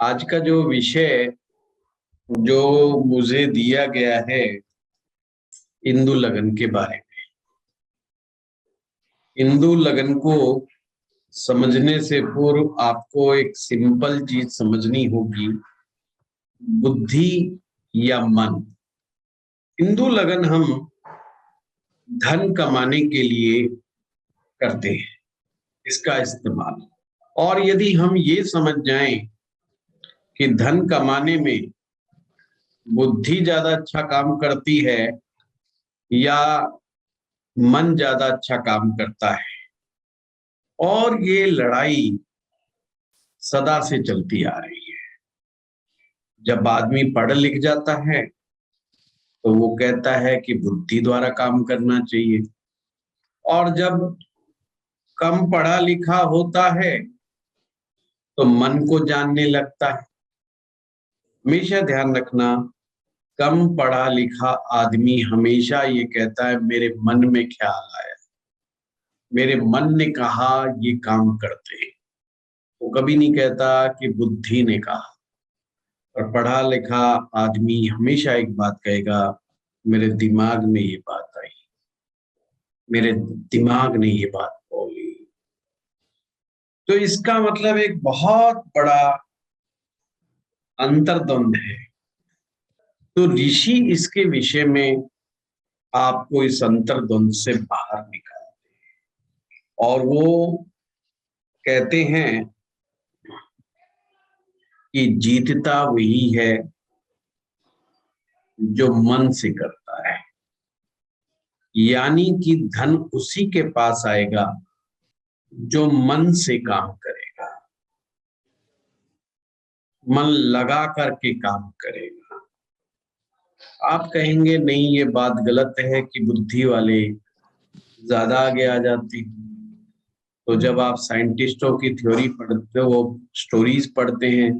आज का जो विषय जो मुझे दिया गया है इंदु लगन के बारे में। इंदु लगन को समझने से पूर्व आपको एक सिंपल चीज समझनी होगी, बुद्धि या मन। इंदु लगन हम धन कमाने के लिए करते हैं इसका इस्तेमाल। और यदि हम ये समझ जाएं कि धन कमाने में बुद्धि ज्यादा अच्छा काम करती है या मन ज्यादा अच्छा काम करता है, और ये लड़ाई सदा से चलती आ रही है। जब आदमी पढ़ लिख जाता है तो वो कहता है कि बुद्धि द्वारा काम करना चाहिए, और जब कम पढ़ा लिखा होता है तो मन को जानने लगता है। हमेशा ध्यान रखना, कम पढ़ा लिखा आदमी हमेशा ये कहता है मेरे मन में ख्याल आया, मेरे मन ने कहा ये काम करते हैं। वो कभी नहीं कहता कि बुद्धि ने कहा। और पढ़ा लिखा आदमी हमेशा एक बात कहेगा, मेरे दिमाग में ये बात आई, मेरे दिमाग ने ये बात बोली। तो इसका मतलब एक बहुत बड़ा अंतर्द्वंद है। तो ऋषि इसके विषय में आपको इस अंतर्द्वंद से बाहर निकालते हैं, और वो कहते हैं कि जीतता वही है जो मन से करता है। यानी कि धन उसी के पास आएगा जो मन से काम करेगा, मन लगा करके काम करेगा। आप कहेंगे नहीं, ये बात गलत है कि बुद्धि वाले ज्यादा आगे आ जाते हैं। तो जब आप साइंटिस्टों की थ्योरी पढ़ते हो, स्टोरीज पढ़ते हैं,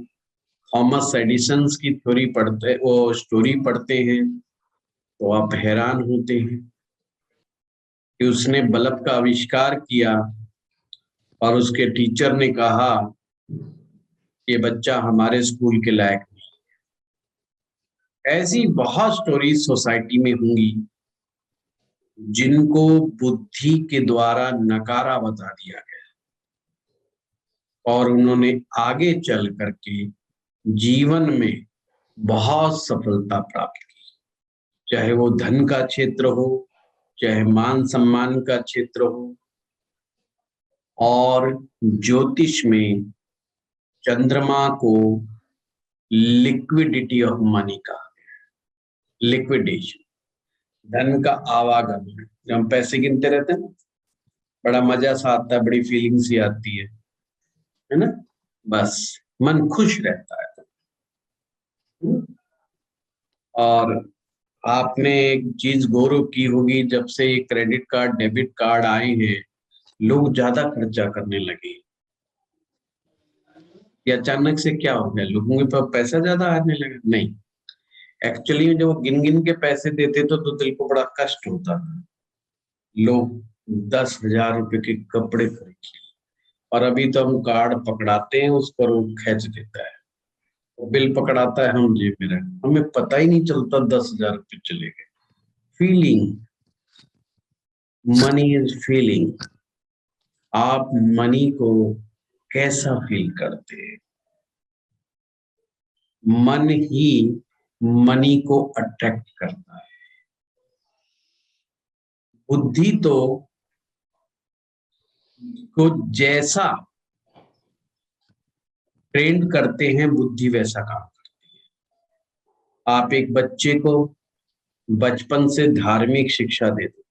थॉमस एडिसन की थ्योरी पढ़ते, वो स्टोरी पढ़ते हैं, तो आप हैरान होते हैं कि उसने बल्ब का आविष्कार किया और उसके टीचर ने कहा ये बच्चा हमारे स्कूल के लायक नहीं। ऐसी बहुत स्टोरीज सोसाइटी में होंगी जिनको बुद्धि के द्वारा नकारा बता दिया गया, और उन्होंने आगे चल करके जीवन में बहुत सफलता प्राप्त की। चाहे वो धन का क्षेत्र हो, चाहे मान सम्मान का क्षेत्र हो। और ज्योतिष में चंद्रमा को लिक्विडिटी ऑफ मनी कहा गया, लिक्विडेशन, धन का आवागमन। जब हम पैसे गिनते रहते हैं बड़ा मजा सा आता है, बड़ी फीलिंग सी आती है ना, बस मन खुश रहता है। और आपने एक चीज गौर की होगी, जब से ये क्रेडिट कार्ड डेबिट कार्ड आए हैं लोग ज्यादा खर्चा करने लगे। ये अचानक से क्या हो गया, लोगों के पास पैसा ज्यादा आने लगा? नहीं, एक्चुअली में जब वो गिन गिन के पैसे देते तो दिल को बड़ा कष्ट होता था। लोग 10,000 रुपए के कपड़े खरीद लिए, और अभी तो हम कार्ड पकड़ाते हैं उस पर वो खींच देता है, वो बिल पकड़ाता है, हम जेब में रख, हमें पता ही नहीं चलता 10,000 रुपए चले गए। Feeling, money is feeling. आप मनी को कैसा फील करते हैं? मन ही मनी को अट्रैक्ट करता है। बुद्धि तो को जैसा ट्रेंड करते हैं बुद्धि वैसा काम करती है। आप एक बच्चे को बचपन से धार्मिक शिक्षा दे दो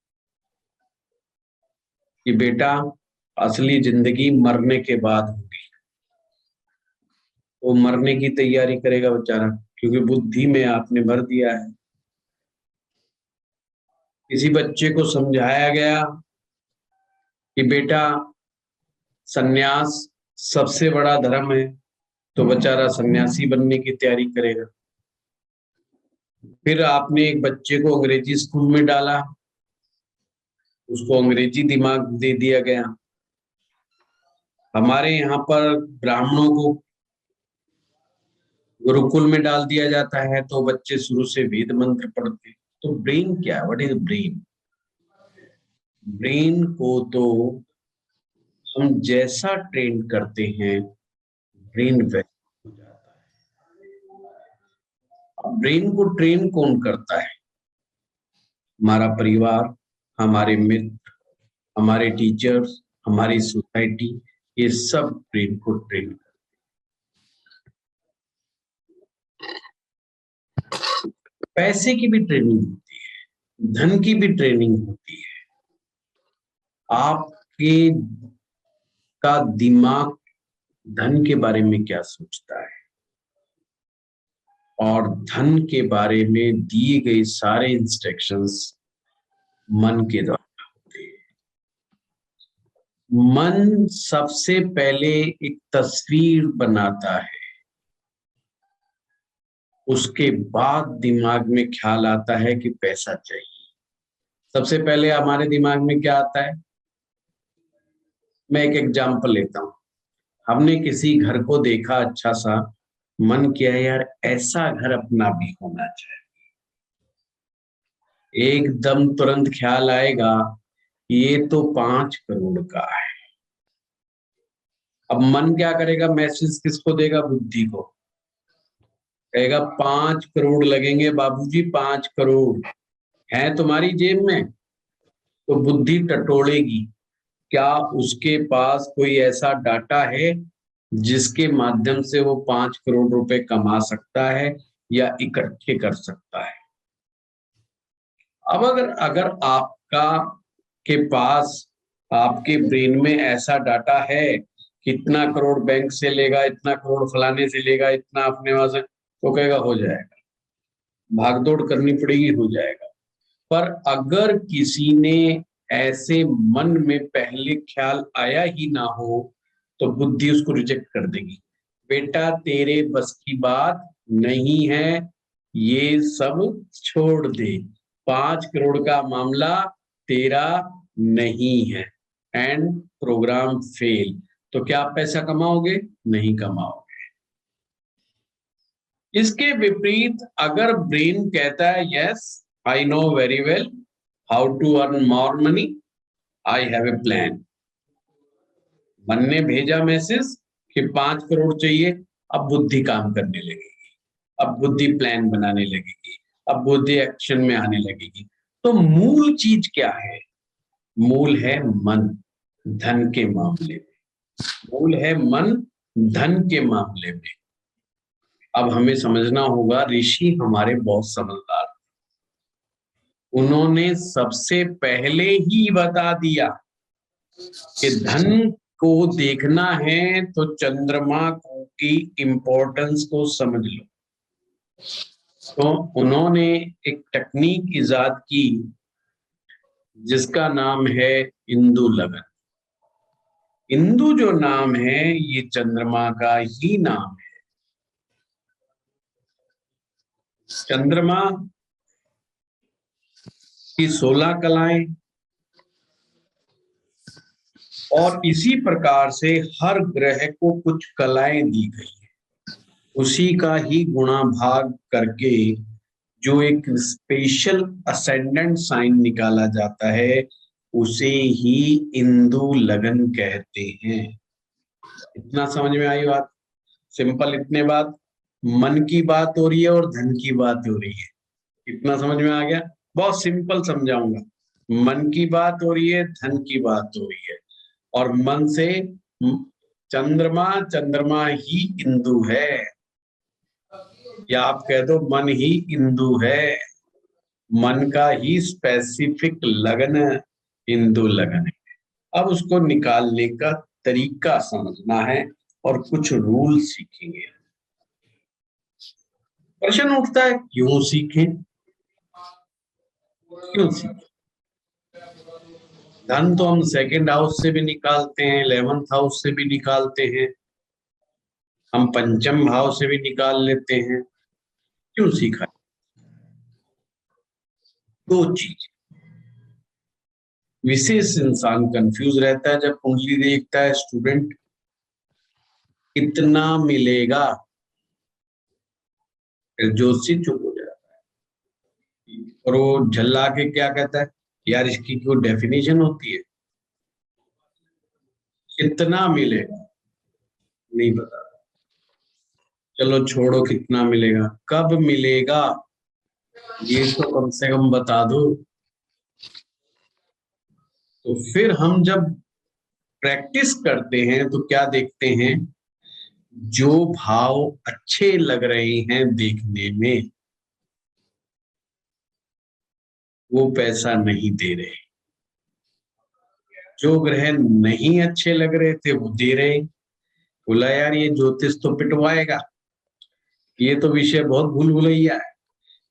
कि बेटा असली जिंदगी मरने के बाद होगी, वो मरने की तैयारी करेगा बेचारा, क्योंकि बुद्धि में आपने भर दिया है। किसी बच्चे को समझाया गया कि बेटा सन्यास सबसे बड़ा धर्म है, तो बेचारा सन्यासी बनने की तैयारी करेगा। फिर आपने एक बच्चे को अंग्रेजी स्कूल में डाला, उसको अंग्रेजी दिमाग दे दिया गया। हमारे यहाँ पर ब्राह्मणों को गुरुकुल में डाल दिया जाता है तो बच्चे शुरू से वेद मंत्र पढ़ते हैं। तो ब्रेन क्या है? What is brain? ब्रेन को तो हम जैसा ट्रेन करते हैं ब्रेन वैसा हो जाता है। ब्रेन को ट्रेन कौन करता है? हमारा परिवार, हमारे मित्र, हमारे टीचर्स, हमारी सोसाइटी, ये सब ब्रेन को ट्रेन करते हैं। पैसे की भी ट्रेनिंग होती है, धन की भी ट्रेनिंग होती है। आपके का दिमाग धन के बारे में क्या सोचता है और धन के बारे में दिए गए सारे इंस्ट्रक्शंस मन के द्वारा होते हैं। मन सबसे पहले एक तस्वीर बनाता है, उसके बाद दिमाग में ख्याल आता है कि पैसा चाहिए। सबसे पहले हमारे दिमाग में क्या आता है? मैं एक एग्जांपल लेता हूं। हमने किसी घर को देखा अच्छा सा, मन किया यार ऐसा घर अपना भी होना चाहिए। एकदम तुरंत ख्याल आएगा ये तो 5 करोड़ का है। अब मन क्या करेगा? मैसेज किसको देगा? बुद्धि को। कहेगा 5 करोड़ लगेंगे बाबूजी, 5 करोड़ है तुम्हारी जेब में। तो बुद्धि टटोलेगी, क्या उसके पास कोई ऐसा डाटा है जिसके माध्यम से वो 5 करोड़ रुपए कमा सकता है या इकट्ठे कर सकता है। अब अगर अगर आपका के पास आपके ब्रेन में ऐसा डाटा है कि इतना करोड़ बैंक से लेगा, इतना करोड़ फलाने से लेगा, इतना अपने वहां से, तो कहेगा हो जाएगा, भागदौड़ करनी पड़ेगी, हो जाएगा। पर अगर किसी ने ऐसे मन में पहले ख्याल आया ही ना हो तो बुद्धि उसको रिजेक्ट कर देगी। बेटा तेरे बस की बात नहीं है, ये सब छोड़ दे, 5 करोड़ का मामला तेरा नहीं है। And program fail. तो क्या आप पैसा कमाओगे? नहीं कमाओगे। इसके विपरीत अगर ब्रेन कहता है yes I know very well how to earn more money, I have a plan. मन ने भेजा मैसेज कि 5 करोड़ चाहिए, अब बुद्धि काम करने लगेगी, अब बुद्धि प्लान बनाने लगेगी, अब बुद्धि एक्शन में आने लगेगी। तो मूल चीज क्या है? मूल है मन, धन के मामले में। मूल है मन, धन के मामले में। अब हमें समझना होगा, ऋषि हमारे बहुत समझदार, उन्होंने सबसे पहले ही बता दिया कि धन को देखना है तो चंद्रमा की इंपॉर्टेंस को समझ लो। तो उन्होंने एक टेक्निक इजाद की जिसका नाम है इंदु लगन। इंदु जो नाम है ये चंद्रमा का ही नाम है। चंद्रमा की 16 कलाएं और इसी प्रकार से हर ग्रह को कुछ कलाएं दी गई है। उसी का ही गुणा भाग करके जो एक स्पेशल असेंडेंट साइन निकाला जाता है उसे ही इंदु लगन कहते हैं। इतना समझ में आई बात? सिंपल इतने बात। मन की बात हो रही है और धन की बात हो रही है। इतना समझ में आ गया? बहुत सिंपल समझाऊंगा। मन की बात हो रही है, धन की बात हो रही है, और मन से चंद्रमा, चंद्रमा ही इंदु है, या आप कह दो मन ही इंदु है। मन का ही स्पेसिफिक लगन इंदु लगन है। अब उसको निकालने का तरीका समझना है और कुछ रूल सीखेंगे। प्रश्न उठता है क्यों सीखें? क्यों सीखें? धन तो हम सेकंड हाउस से भी निकालते हैं, 11th हाउस से भी निकालते हैं, हम पंचम भाव से भी निकाल लेते हैं। क्यों सीखा? दो चीज। विशेष इंसान कंफ्यूज रहता है जब कुंडली देखता है स्टूडेंट, कितना मिलेगा फिर ज्योतिषी चुप हो जाता है और वो झल्ला के क्या कहता है, यार इसकी कोई डेफिनेशन होती है? कितना मिलेगा नहीं पता, चलो छोड़ो कितना मिलेगा, कब मिलेगा ये तो कम से कम बता दो। तो फिर हम जब प्रैक्टिस करते हैं तो क्या देखते हैं, जो भाव अच्छे लग रहे हैं देखने में वो पैसा नहीं दे रहे, जो ग्रह नहीं अच्छे लग रहे थे वो दे रहे। बोला यार ये ज्योतिष तो पिटवाएगा, ये तो विषय बहुत भूल भुलैया है,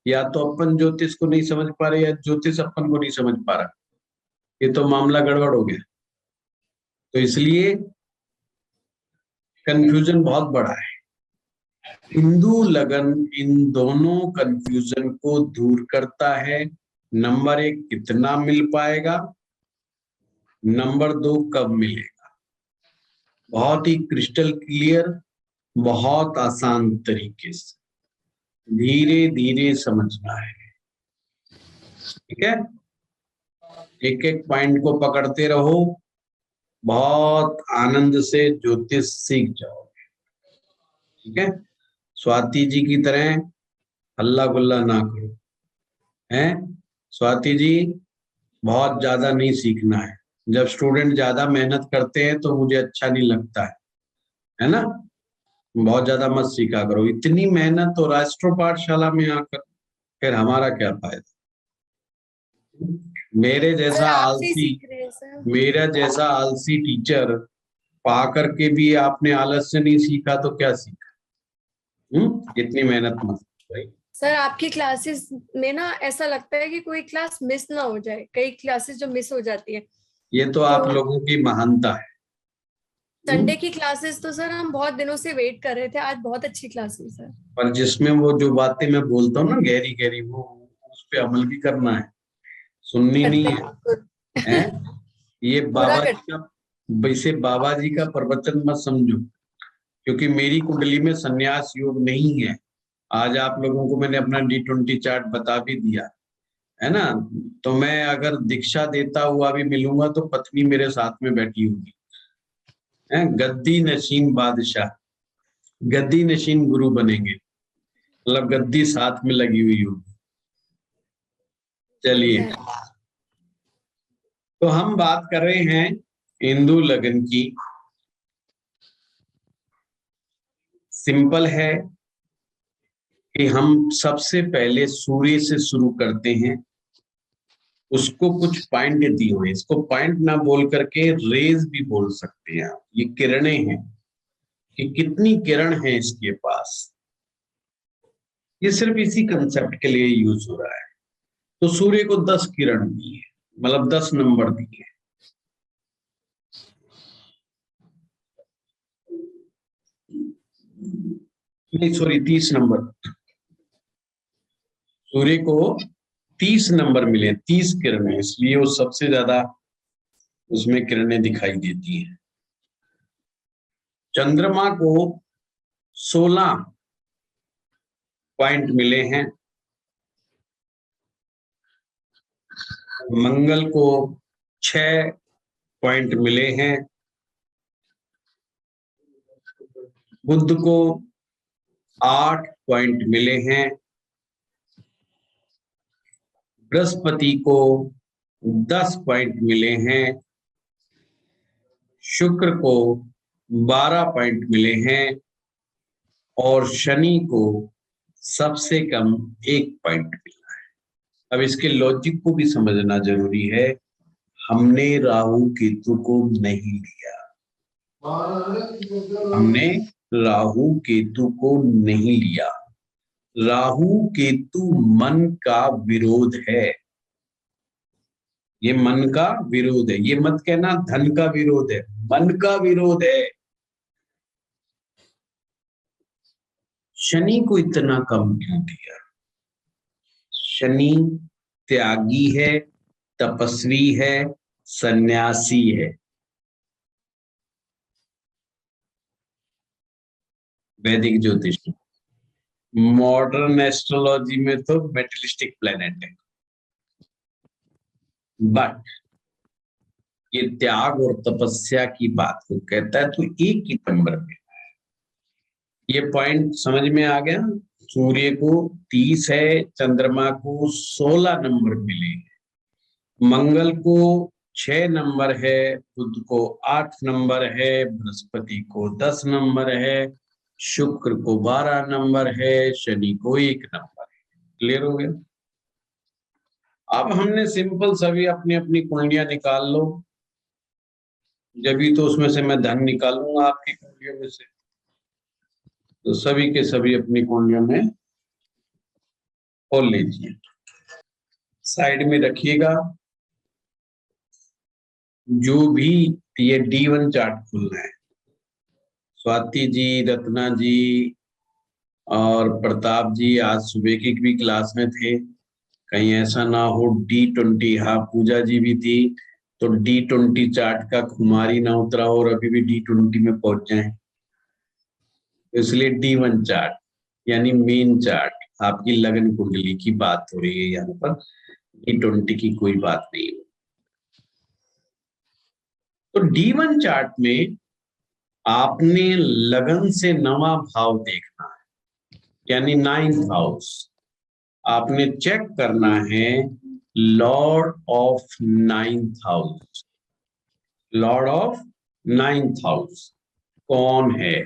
या तो अपन ज्योतिष को नहीं समझ पा रहे या ज्योतिष अपन को नहीं समझ पा रहा, ये तो मामला गड़बड़ हो गया। तो इसलिए कंफ्यूजन बहुत बड़ा है। हिंदू लगन इन दोनों कंफ्यूजन को दूर करता है। नंबर 1 कितना मिल पाएगा, नंबर 2 कब मिलेगा, बहुत ही क्रिस्टल क्लियर, बहुत आसान तरीके से धीरे धीरे समझना है। ठीक है, एक एक पॉइंट को पकड़ते रहो, बहुत आनंद से ज्योतिष सीख जाओगे। ठीक है, स्वाति जी की तरह हल्ला गुल्ला ना करो, हैं स्वाति जी? बहुत ज्यादा नहीं सीखना है, जब स्टूडेंट ज्यादा मेहनत करते हैं तो मुझे अच्छा नहीं लगता है ना? बहुत ज्यादा मत सीखा करो, इतनी मेहनत तो राष्ट्रीय पाठशाला में आकर फिर हमारा क्या फायदा। मेरे जैसा आलसी, मेरा जैसा आलसी टीचर पा करके भी आपने आलस से नहीं सीखा तो क्या सीखा? इतनी मेहनत मत भाई। सर आपकी क्लासेस में ना ऐसा लगता है कि कोई क्लास मिस ना हो जाए, कई क्लासेस जो मिस हो जाती है। ये तो आप लोगों की महानता है। संडे की क्लासेस तो सर हम बहुत दिनों से वेट कर रहे थे, आज बहुत अच्छी क्लासेस है। पर जिसमें वो जो बातें मैं बोलता हूँ ना गहरी गहरी, वो उस पे अमल भी करना है, सुननी नहीं है। ये बाबा जी का, वैसे बाबा जी का प्रवचन मत समझो, क्योंकि मेरी कुंडली में संन्यास योग नहीं है। आज आप लोगों को मैंने अपना D20 चार्ट बता भी दिया है ना। तो मैं अगर दीक्षा देता हुआ भी मिलूंगा तो पत्नी मेरे साथ में बैठी होगी, है गद्दी नशीन बादशाह, गद्दी नशीन गुरु बनेंगे, मतलब गद्दी साथ में लगी हुई होगी। चलिए, तो हम बात कर रहे हैं हिंदू लगन की। सिंपल है कि हम सबसे पहले सूर्य से शुरू करते हैं, उसको कुछ पॉइंट दिए हुए, इसको पॉइंट ना बोल करके रेज भी बोल सकते हैं आप। ये किरणें हैं कि कितनी किरण है इसके पास, ये सिर्फ इसी कंसेप्ट के लिए यूज हो रहा है। तो सूर्य को 10 किरण दी है, मतलब 10 नंबर दिए हैं। नहीं सॉरी, 30 नंबर, सूर्य को 30 नंबर मिले, 30 किरणें, इसलिए वो सबसे ज्यादा उसमें किरणें दिखाई देती हैं। चंद्रमा को 16 पॉइंट मिले हैं, मंगल को 6 पॉइंट मिले हैं, बुध को 8 पॉइंट मिले हैं, बृहस्पति को 10 पॉइंट मिले हैं, शुक्र को 12 पॉइंट मिले हैं और शनि को सबसे कम 1 पॉइंट मिला है। अब इसके लॉजिक को भी समझना जरूरी है। हमने राहु केतु को नहीं लिया, हमने राहु केतु को नहीं लिया। राहु केतु मन का विरोध है, ये मन का विरोध है। ये मत कहना धन का विरोध है, मन का विरोध है। शनि को इतना कम क्यों दिया? शनि त्यागी है, तपस्वी है, सन्यासी है। वैदिक ज्योतिष मॉडर्न एस्ट्रोलॉजी में तो मेटलिस्टिक प्लेनेट है, बट ये त्याग और तपस्या की बात को कहता है, तो एक ही नंबर पे। ये पॉइंट समझ में आ गया। सूर्य को 30 है, चंद्रमा को 16 नंबर मिले, मंगल को 6 नंबर है, बुध को 8 नंबर है, बृहस्पति को 10 नंबर है, शुक्र को 12 नंबर है, शनि को 1 नंबर है। क्लियर हो गया? अब हमने सिंपल सभी अपनी अपनी कुंडलियां निकाल लो, जब तो उसमें से मैं धन निकालूंगा आपकी कुंडलियों में से, तो सभी के सभी अपनी कुंडलियों में खोल लीजिए, साइड में रखिएगा। जो भी ये D1 चार्ट खुलना है, स्वाति जी, रत्ना जी और प्रताप जी आज सुबह की भी क्लास में थे, कहीं ऐसा ना हो D20, हाँ पूजा जी भी थी, तो D20 चार्ट का खुमारी ना उतरा और अभी भी D20 में पहुंच जाए, इसलिए D1 चार्ट यानी मेन चार्ट, आपकी लगन कुंडली की बात हो रही है यहाँ पर, D20 की कोई बात नहीं है। तो D1 चार्ट में आपने लगन से 9वां भाव देखना है, यानी 9th हाउस आपने चेक करना है। Lord of 9th house, Lord of 9th house कौन है?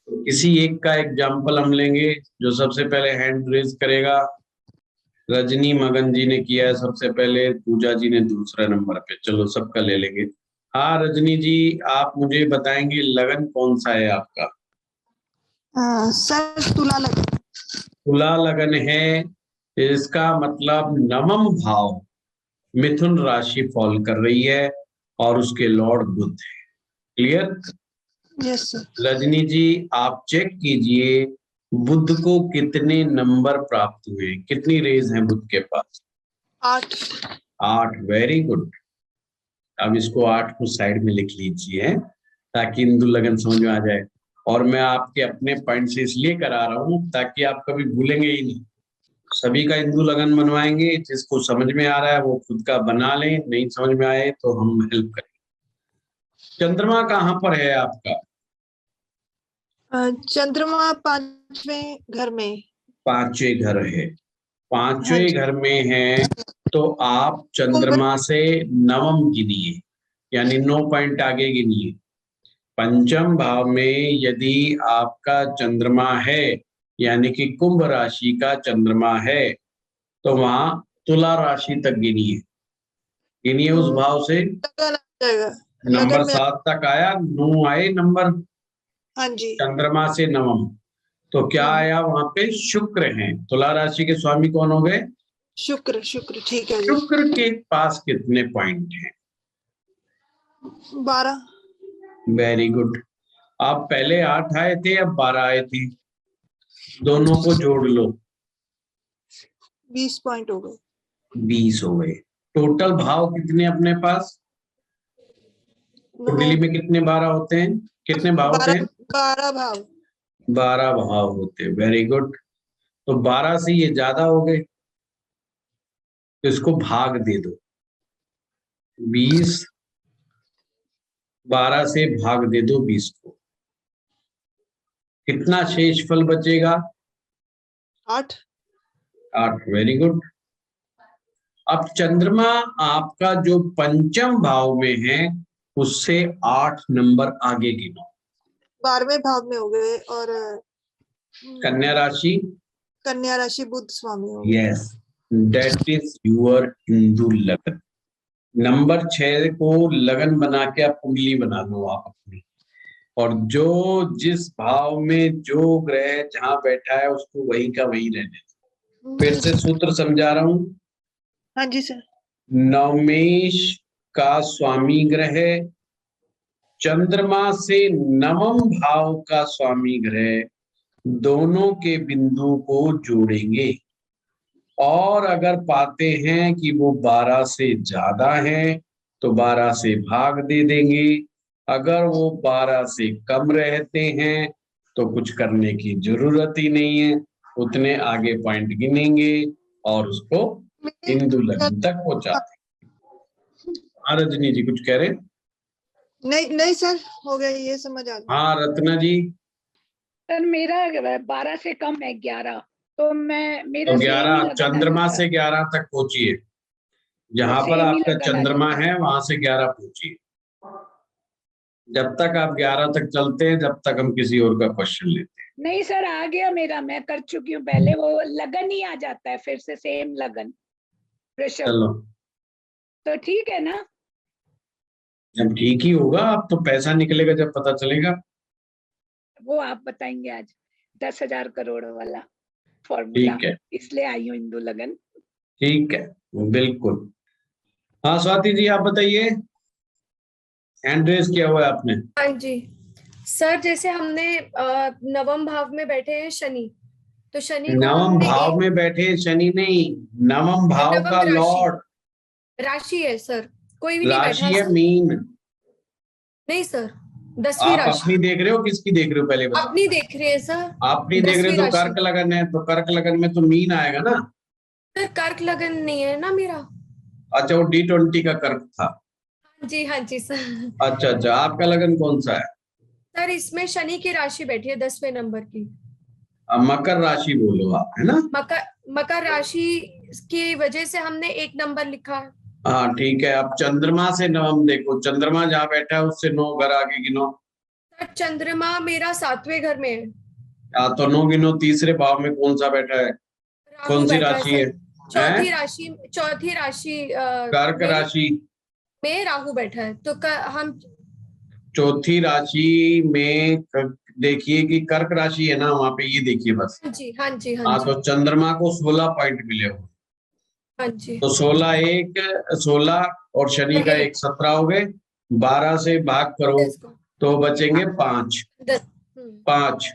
तो किसी एक का एग्जाम्पल हम लेंगे, जो सबसे पहले हैंड रेज करेगा। रजनी मगन जी ने किया है सबसे पहले, पूजा जी ने दूसरा नंबर पे, चलो सबका ले लेंगे। हाँ रजनी जी, आप मुझे बताएंगे लगन कौन सा है आपका? सर तुला लगन। तुला लगन है, इसका मतलब 9वां भाव मिथुन राशि फॉल कर रही है और उसके लॉर्ड बुध है। Clear? Yes sir. Rajni ji आप चेक कीजिए बुध को कितने नंबर प्राप्त हुए, कितनी रेज है बुध के पास? 8। 8, वेरी गुड। अब इसको 8 को साइड में लिख लीजिए ताकि हिंदू लगन समझ में आ जाए, और मैं आपके अपने पॉइंट से इसलिए करा रहा हूं ताकि आप कभी भूलेंगे ही नहीं। सभी का हिंदू लगन बनवाएंगे, जिसको समझ में आ रहा है वो खुद का बना लें, नहीं समझ में आए तो हम हेल्प करें। चंद्रमा कहाँ पर है आपका? चंद्रमा 5वें घर में। 5वें घर है, हाँ 5वें जी। घर में है, तो आप चंद्रमा से 9वां गिनिए, यानी 9 पॉइंट आगे गिनिए। पंचम भाव में यदि आपका चंद्रमा है, यानी कि कुंभ राशि का चंद्रमा है, तो वहां तुला राशि तक गिनिए, गिनिए उस भाव से। लगन आ जाएगा। नंबर लगन में 7 तक आया, 9 आए नंबर हाँ जी। चंद्रमा से 9वां, तो क्या आया वहां पे? शुक्र हैं। तुला राशि के स्वामी कौन हो गए? शुक्र। शुक्र ठीक है जी। शुक्र के पास कितने पॉइंट हैं? 12। Very good. आप पहले 8 आए थे, अब 12 आए थे, दोनों को जोड़ लो, 20 पॉइंट हो गए। 20 हो गए। टोटल भाव कितने अपने पास? कुंडली में कितने 12 होते हैं, कितने भाव होते हैं? 12 भाव। 12 भाव होते हैं, वेरी गुड। तो 12 से ये ज्यादा हो गए, तो इसको भाग दे दो, 20, 12 से भाग दे दो 20 को, कितना शेषफल बचेगा? 8। 8, वेरी गुड। अब चंद्रमा आपका जो पंचम भाव में है उससे 8 नंबर आगे गिनो। 12वें भाव में हो गए, और कन्या राशि, कन्या राशि बुध स्वामी हो गए। Yes, that is your Hindu लगन। नंबर 6 को लगन बना के आप कुंडली बना लो आप अपनी, और जो जिस भाव में जो ग्रह जहां बैठा है उसको वही का वही रहने दो। फिर से सूत्र समझा रहा हूं। हाँ जी सर। नवमेश का स्वामी ग्रह चंद्रमा से 9वां भाव का स्वामी ग्रह, दोनों के बिंदु को जोड़ेंगे, और अगर पाते हैं कि वो 12 से ज्यादा है तो 12 से भाग दे देंगे, अगर वो 12 से कम रहते हैं तो कुछ करने की जरूरत ही नहीं है, उतने आगे पॉइंट गिनेंगे और उसको इंदु लग्न तक पहुंचा देंगे। हाँ रजनी जी कुछ कह रहे? नहीं नहीं सर, हो गया, ये समझ आ गया। हाँ रत्ना जी। सर मेरा 12 से कम है 11, तो मेरा तो सेम ही 11 लगन आ चंद्रमा जाता से है। 11 तक पहुंचिए, जहां तो पर सेम ही आपका लगन आ चंद्रमा जाता है वहां से 11 पहुंचिए। जब तक आप 11 तक चलते हैं जब तक हम किसी और का क्वेश्चन लेते हैं। नहीं सर, आ गया मेरा, मैं कर चुकी हूँ पहले, वो लगन ही आ जाता है फिर से सेम लगन वृषभ। चलो तो ठीक है ना? जब ठीक ही होगा, अब तो पैसा निकलेगा जब पता चलेगा। वो आप बताएंगे आज 10,000 करोड़ वाला फॉर्मूला, ठीक है, इसलिए आई हूँ इंदु लगन। ठीक है, बिल्कुल। हाँ स्वाति जी आप बताइए, हैंड रेस किया हुआ है आपने। हाँ जी सर, जैसे हमने नवम भाव में बैठे हैं शनि, तो शनि को नवम हमने भाव में बैठे शनि नहीं, नवम भाव नवम का राशि लॉर्ड राशि है सर, कोई भी नहीं बैठा राशि है सर। मीन। नहीं सर, 10वीं आप राशि। अपनी देख रहे हो किसकी देख रहे हो पहले बताओ? अपनी देख रहे हैं सर। अपनी देख रहे 10वीं हो तो राशि। कर्क लगन है, तो कर्क लगन में तो मीन आएगा ना। सर कर्क लगन नहीं है ना मेरा। अच्छा वो D20 का कर्क था। हाँ जी सर। अच्छा अच्छा, आपका लगन कौन सा है? सर इसमें शनि की राशि बैठी है 10वें नंबर की। अब मकर राशि बोलो आप, है ना? मकर राशि की वजह से हमने 1 नंबर लिखा है। हाँ ठीक है, अब चंद्रमा से नवम देखो, चंद्रमा जहाँ बैठा है उससे 9 घर आगे गिनो। सर चंद्रमा मेरा 7वें घर में है। हाँ तो 9 गिनो, तीसरे भाव में कौन सा बैठा है? राहु कौन सी बैठा है राशि है? सर। चौथी राशि कर्क मेरी राशि। में राहु बैठा है, तो हम चौथी राशि में देखिए कि कर्क राशि है ना, वहां पे ये देखिए बस। हाँ जी हाँ जी हाँ हाँ जी तो चंद्रमा को 16 पॉइंट मिले हो, हाँ जी। तो 16 और शनि का 1 17 हो गए, 12 से भाग करो 10 को तो बचेंगे 5। 10। 5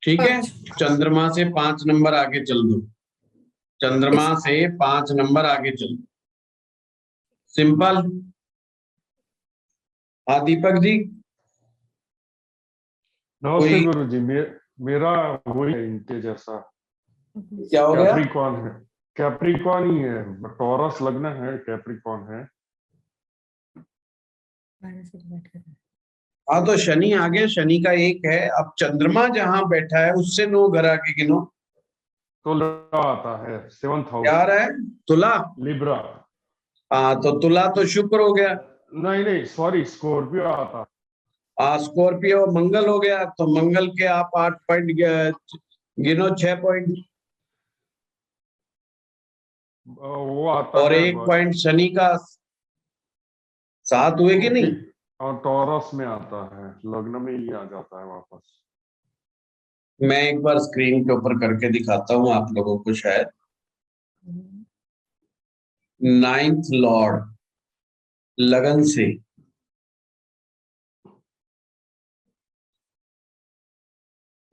ठीक है, 5। चंद्रमा से 5 नंबर आगे चल दो, चंद्रमा से 5 नंबर आगे चल दो, सिंपल। हाँ दीपक जी। नमस्ते कोई गुरु जी, मेरा वही है इनके जैसा, क्या हो गया? कैप्रिकॉन है, कैप्रिकॉन ही है, टॉरस लग्न है, कैप्रिकॉन है। हाँ तो शनि आ गया, शनि का 1 है, अब चंद्रमा जहां बैठा है उससे 9 घर आगे गिनो। तो आता है 7th हाउस, क्या रहा है? तुला। लिब्रा। हाँ तो तुला तो शुक्र हो गया। नहीं नहीं सॉरी, स्कॉर्पियो आता है। स्कॉर्पियो मंगल हो गया, तो मंगल के आप 8 पॉइंट गिनो, 6 पॉइंट, वो आता और है 1 पॉइंट शनि का, 7 हुए कि नहीं? और टॉरस में आता है, लग्न में ही आ जाता है वापस। मैं एक बार स्क्रीन के ऊपर करके दिखाता हूँ आप लोगों को, शायद 9th लॉर्ड लगन से,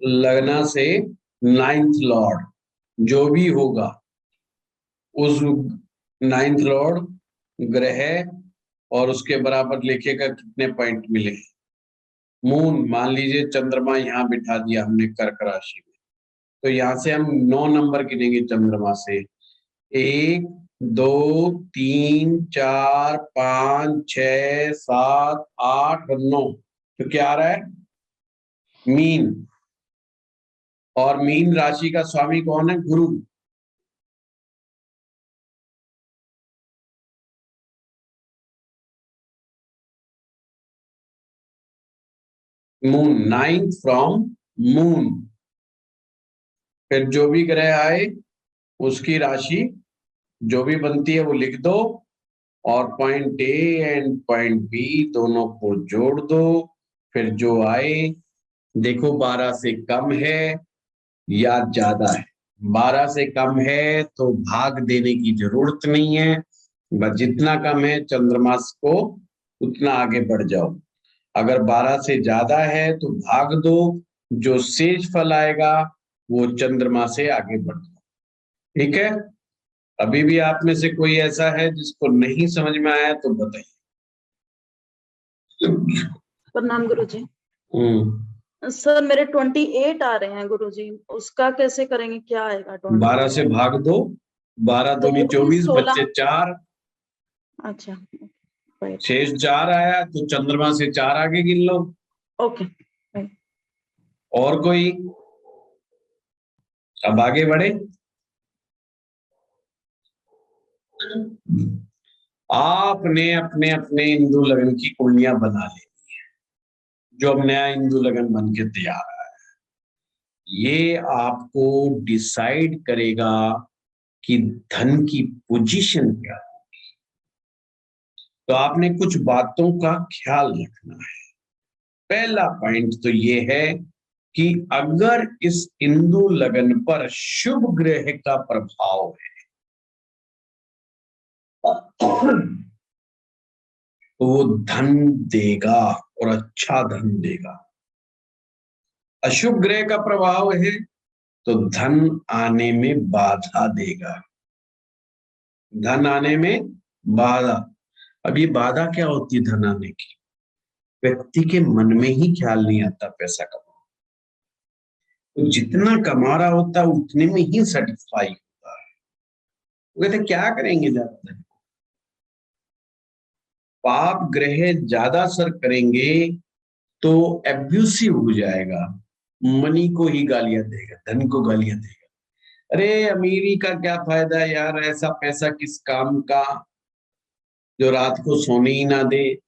लगना से 9th लॉर्ड जो भी होगा, उस 9th लॉर्ड ग्रह और उसके बराबर लिखेगा कितने पॉइंट मिले। मून मान लीजिए चंद्रमा यहाँ बिठा दिया हमने कर्क राशि में, तो यहाँ से हम 9 नंबर गिनेंगे चंद्रमा से, 1 2 3 4 5 6 7 8 और 9, तो क्या आ रहा है? मीन। और मीन राशि का स्वामी कौन है? गुरु। Moon, 9th from moon. फिर जो भी ग्रह आए उसकी राशि जो भी बनती है वो लिख दो, और point A and point B दोनों को जोड़ दो, फिर जो आए देखो 12 से कम है या ज्यादा है। 12 से कम है तो भाग देने की जरूरत नहीं है, बस जितना कम है चंद्रमा को उतना आगे बढ़ जाओ। अगर 12 से ज्यादा है तो भाग दो, जो शेष फल आएगा वो चंद्रमा से आगे बढ़ जाओ। ठीक है, अभी भी आप में से कोई ऐसा है जिसको नहीं समझ में आया तो बताइए। प्रणाम गुरु जी। सर मेरे 28 आ रहे हैं गुरुजी, उसका कैसे करेंगे, क्या आएगा 12 से भाग दो, 12 दूनी 24, 16। बच्चे 4, अच्छा राइट, शेष 4 आया तो चंद्रमा से 4 आगे गिन लो। ओके। और कोई? अब आगे बढ़े। आपने अपने अपने हिंदू लगन की कुंडलियां बना ली, जो अब नया हिंदू लगन बन के तैयार है, ये आपको डिसाइड करेगा कि धन की पोजीशन क्या है। तो आपने कुछ बातों का ख्याल रखना है। पहला पॉइंट तो ये है कि अगर इस हिंदू लगन पर शुभ ग्रह का प्रभाव है तो वो धन देगा और अच्छा धन देगा। अशुभ ग्रह का प्रभाव है तो धन आने में बाधा देगा, धन आने में बाधा। अब ये बाधा क्या होती है धन आने की? व्यक्ति के मन में ही ख्याल नहीं आता पैसा कमाओ, तो जितना कमा रहा होता है उतने में ही सेटिस्फाई होता है। वो कहते क्या करेंगे ज्यादा धन को? पाप ग्रह ज्यादा असर करेंगे तो एब्यूसिव हो जाएगा, मनी को ही गालियां देगा, धन को गालियां देगा। अरे अमीरी का क्या फायदा यार, ऐसा पैसा किस काम का जो रात को सोने ही ना दे।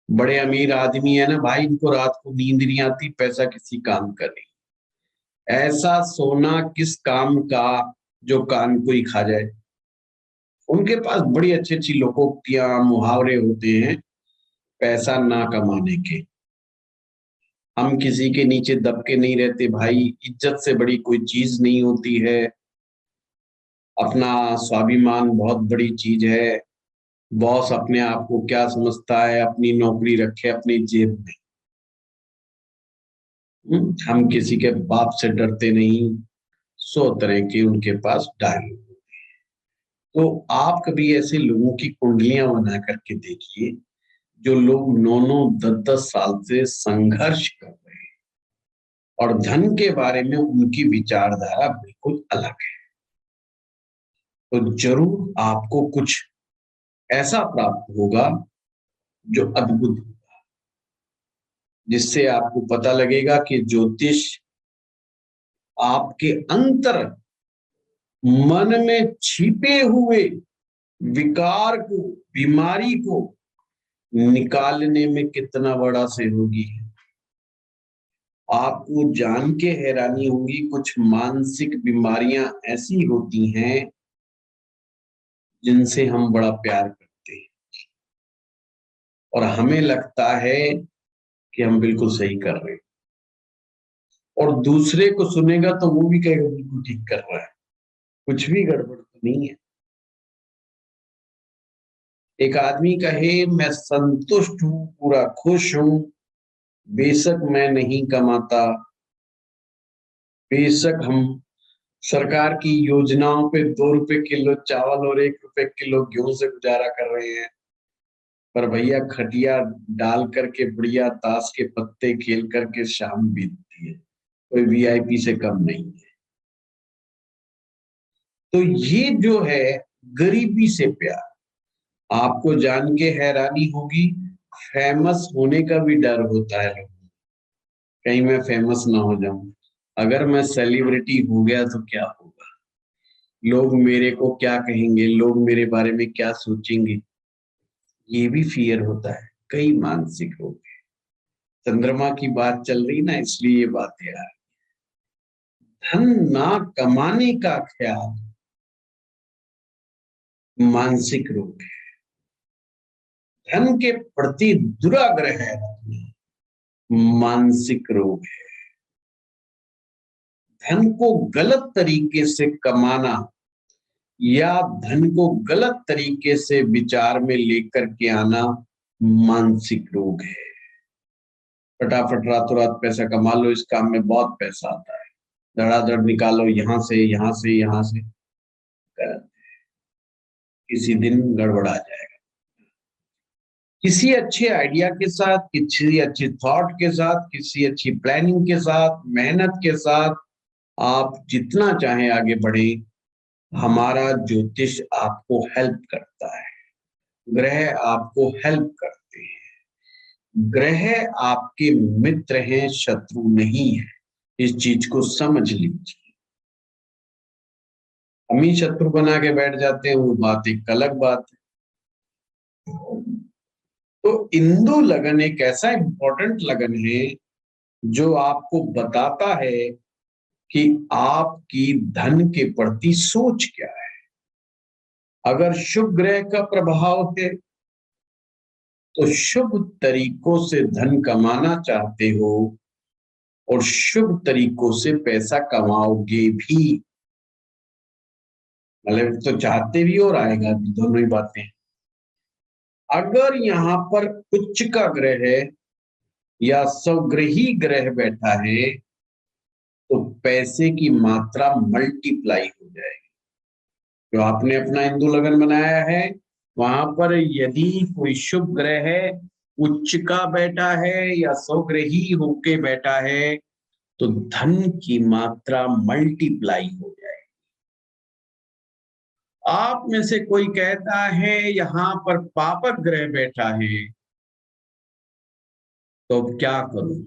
बड़े अमीर आदमी है ना भाई, इनको रात को नींद नहीं आती, पैसा किसी काम का नहीं। ऐसा सोना किस काम का जो कान को ही खा जाए। उनके पास बड़ी अच्छी अच्छी लोकोक्तियां, मुहावरे होते हैं पैसा ना कमाने के। हम किसी के नीचे दब के नहीं रहते भाई, इज्जत से बड़ी कोई चीज नहीं होती है। अपना स्वाभिमान बहुत बड़ी चीज है। बॉस अपने आप को क्या समझता है, अपनी नौकरी रखे अपनी जेब में। हम किसी के बाप से डरते नहीं। 100 तरह के उनके पास डायलॉग होते हैं। तो आप कभी ऐसे लोगों की कुंडलियां बना करके देखिए, जो लोग 9-9, 10-10 साल से संघर्ष कर रहे हैं और धन के बारे में उनकी विचारधारा बिल्कुल अलग है, तो जरूर आपको कुछ ऐसा प्राप्त होगा जो अद्भुत होगा, जिससे आपको पता लगेगा कि ज्योतिष आपके अंतर मन में छिपे हुए विकार को, बीमारी को निकालने में कितना बड़ा सहयोगी है। आपको जान के हैरानी होगी, कुछ मानसिक बीमारियां ऐसी होती हैं जिनसे हम बड़ा प्यार करते हैं और हमें लगता है कि हम बिल्कुल सही कर रहे हैं, और दूसरे को सुनेगा तो वो भी कहेगा बिल्कुल ठीक कर रहा है, कुछ भी गड़बड़ तो नहीं है। एक आदमी कहे मैं संतुष्ट हूं, पूरा खुश हूं, बेशक मैं नहीं कमाता, बेशक हम सरकार की योजनाओं पे 2 रुपए किलो चावल और 1 रुपए किलो गेहूं से गुजारा कर रहे हैं, पर भैया खटिया डाल करके बढ़िया ताश के पत्ते खेल करके शाम बीतती है, कोई वीआईपी से कम नहीं है। तो ये जो है गरीबी से प्यार। आपको जान के हैरानी होगी, फेमस होने का भी डर होता है लोगों को, कहीं मैं फेमस ना हो जाऊं। अगर मैं सेलिब्रिटी हो गया तो क्या होगा, लोग मेरे को क्या कहेंगे, लोग मेरे बारे में क्या सोचेंगे, ये भी फियर होता है। कई मानसिक रोग है। चंद्रमा की बात चल रही ना, इसलिए ये बातें आ रही। धन ना कमाने का ख्याल मानसिक रोग है। धन के प्रति दुराग्रह है, मानसिक रोग है। धन को गलत तरीके से कमाना या धन को गलत तरीके से विचार में लेकर के आना मानसिक रोग है। फटाफट रातों रात पैसा कमा लो, इस काम में बहुत पैसा आता है, धड़ाधड़ निकालो, यहां से यहां से यहां से, किसी दिन गड़बड़ा जाएगा। किसी अच्छे आइडिया के साथ, किसी अच्छे थॉट के साथ, किसी अच्छी प्लानिंग के साथ, मेहनत के साथ आप जितना चाहें आगे बढ़े, हमारा ज्योतिष आपको हेल्प करता है, ग्रह आपको हेल्प करते हैं। ग्रह आपके मित्र हैं, शत्रु नहीं है। इस चीज को समझ लीजिए। हम ही शत्रु बना के बैठ जाते हैं, वो बात एक अलग बात है। तो इंदु लगन एक ऐसा इंपॉर्टेंट लगन है जो आपको बताता है कि आपकी धन के प्रति सोच क्या है। अगर शुभ ग्रह का प्रभाव है तो शुभ तरीकों से धन कमाना चाहते हो और शुभ तरीकों से पैसा कमाओगे भी, मतलब तो चाहते भी और आएगा भी, दोनों ही बातें। अगर यहाँ पर उच्च का ग्रह है या स्वग्रही ग्रह बैठा है तो पैसे की मात्रा मल्टीप्लाई हो जाएगी। जो आपने अपना हिंदू लगन बनाया है वहां पर यदि कोई शुभ ग्रह है, उच्च का बैठा है या स्वग्रही होके बैठा है तो धन की मात्रा मल्टीप्लाई हो जाएगी। आप में से कोई कहता है यहाँ पर पापक ग्रह बैठा है, तो अब क्या करूं?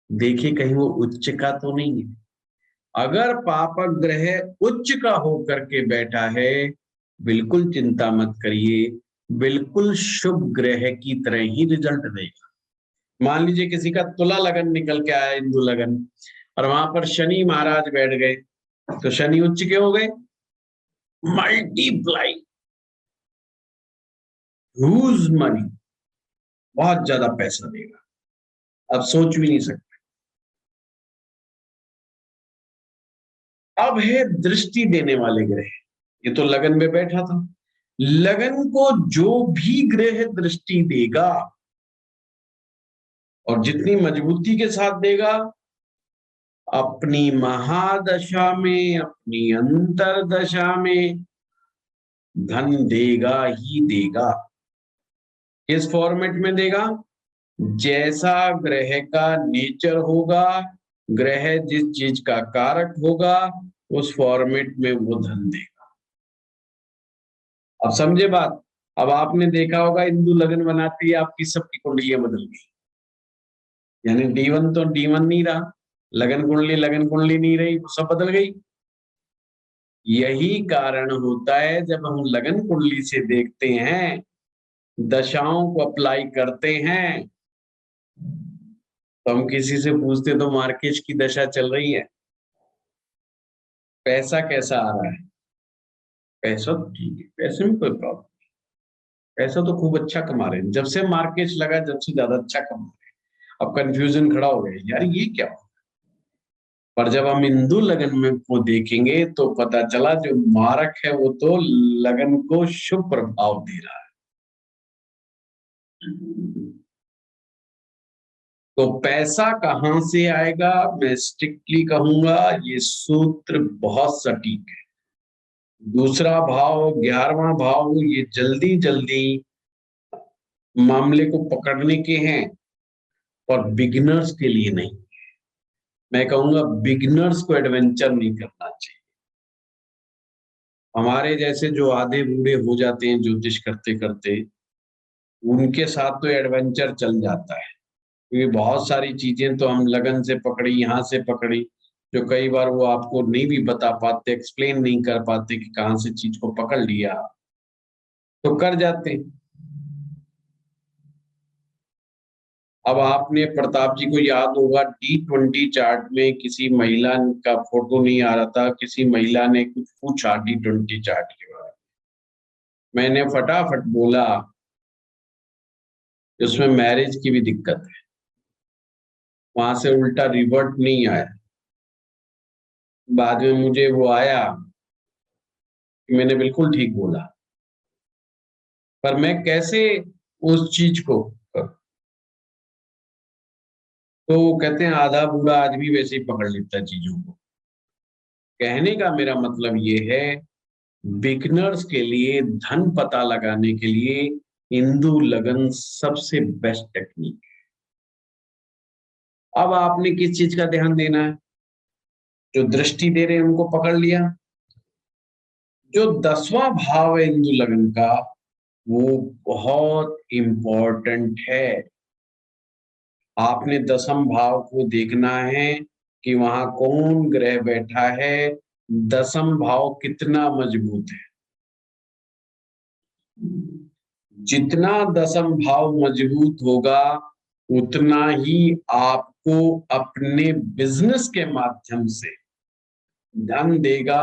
देखिए कहीं वो उच्च का तो नहीं है। अगर पापक ग्रह उच्च का होकर के बैठा है, बिल्कुल चिंता मत करिए, बिल्कुल शुभ ग्रह की तरह ही रिजल्ट देगा। मान लीजिए किसी का तुला लगन निकल के आया, हिंदू लगन, और वहां पर शनि महाराज बैठ गए, तो शनि उच्च के हो गए, मल्टीप्लाई, ह्यूज मनी, बहुत ज्यादा पैसा देगा, अब सोच भी नहीं सकते। अब है दृष्टि देने वाले ग्रह। ये तो लगन में बैठा था, लगन को जो भी ग्रह दृष्टि देगा और जितनी मजबूती के साथ देगा, अपनी महादशा में, अपनी अंतरदशा में धन देगा ही देगा। किस फॉर्मेट में देगा? जैसा ग्रह का नेचर होगा, ग्रह जिस चीज का कारक होगा, उस फॉर्मेट में वो धन देगा। अब समझे बात? अब आपने देखा होगा हिंदू लगन बनाती है आपकी सबकी कुंडलियां बदल गई, यानी D1 तो D1 नहीं रहा, लगन कुंडली नहीं रही, वो सब बदल गई। यही कारण होता है जब हम लगन कुंडली से देखते हैं, दशाओं को अप्लाई करते हैं, तो हम किसी से पूछते तो मार्केट की दशा चल रही है, पैसा कैसा आ रहा है? पैसा तो ठीक है, पैसे में कोई प्रॉब्लम नहीं, पैसा तो खूब अच्छा कमा रहे हैं, जब से मार्केट लगा जब से ज्यादा अच्छा कमा रहे हैं। अब कंफ्यूजन खड़ा हो गया, यार ये क्या हो? पर जब हम हिंदू लगन में को देखेंगे तो पता चला जो मारक है वो तो लगन को शुभ प्रभाव दे रहा है। तो पैसा कहां से आएगा? मैं स्ट्रिक्टली कहूंगा ये सूत्र बहुत सटीक है। दूसरा भाव, 11वां भाव, ये जल्दी जल्दी मामले को पकड़ने के हैं और बिगिनर्स के लिए नहीं। मैं कहूंगा बिगिनर्स को एडवेंचर नहीं करना चाहिए। हमारे जैसे जो आधे बूढ़े हो जाते हैं ज्योतिष करते करते, उनके साथ तो एडवेंचर चल जाता है, क्योंकि बहुत सारी चीजें तो हम लगन से पकड़ी, यहाँ से पकड़ी, जो कई बार वो आपको नहीं भी बता पाते, एक्सप्लेन नहीं कर पाते कि कहाँ से चीज को पकड़ लिया, तो कर जाते हैं। अब आपने प्रताप जी को याद होगा D20 चार्ट में किसी महिला का फोटो नहीं आ रहा था, किसी महिला ने कुछ पूछा D20 चार्ट के बारे में, मैंने फटाफट बोला उसमें मैरिज की भी दिक्कत है। वहां से उल्टा रिवर्ट नहीं आया, बाद में मुझे वो आया कि मैंने बिल्कुल ठीक बोला, पर मैं कैसे उस चीज को करूं? तो कहते हैं आधा बूढ़ा आदमी वैसे ही पकड़ लेता है चीजों को। कहने का मेरा मतलब ये है, बिगनर्स के लिए धन पता लगाने के लिए हिंदू लगन सबसे बेस्ट टेक्निक है। अब आपने किस चीज का ध्यान देना है? जो दृष्टि दे रहे हैं उनको पकड़ लिया। जो 10वां भाव है हिंदू लगन का, वो बहुत इंपॉर्टेंट है। आपने 10वें भाव को देखना है कि वहां कौन ग्रह बैठा है, 10वां भाव कितना मजबूत है। जितना 10वां भाव मजबूत होगा, उतना ही आपको अपने बिजनेस के माध्यम से धन देगा।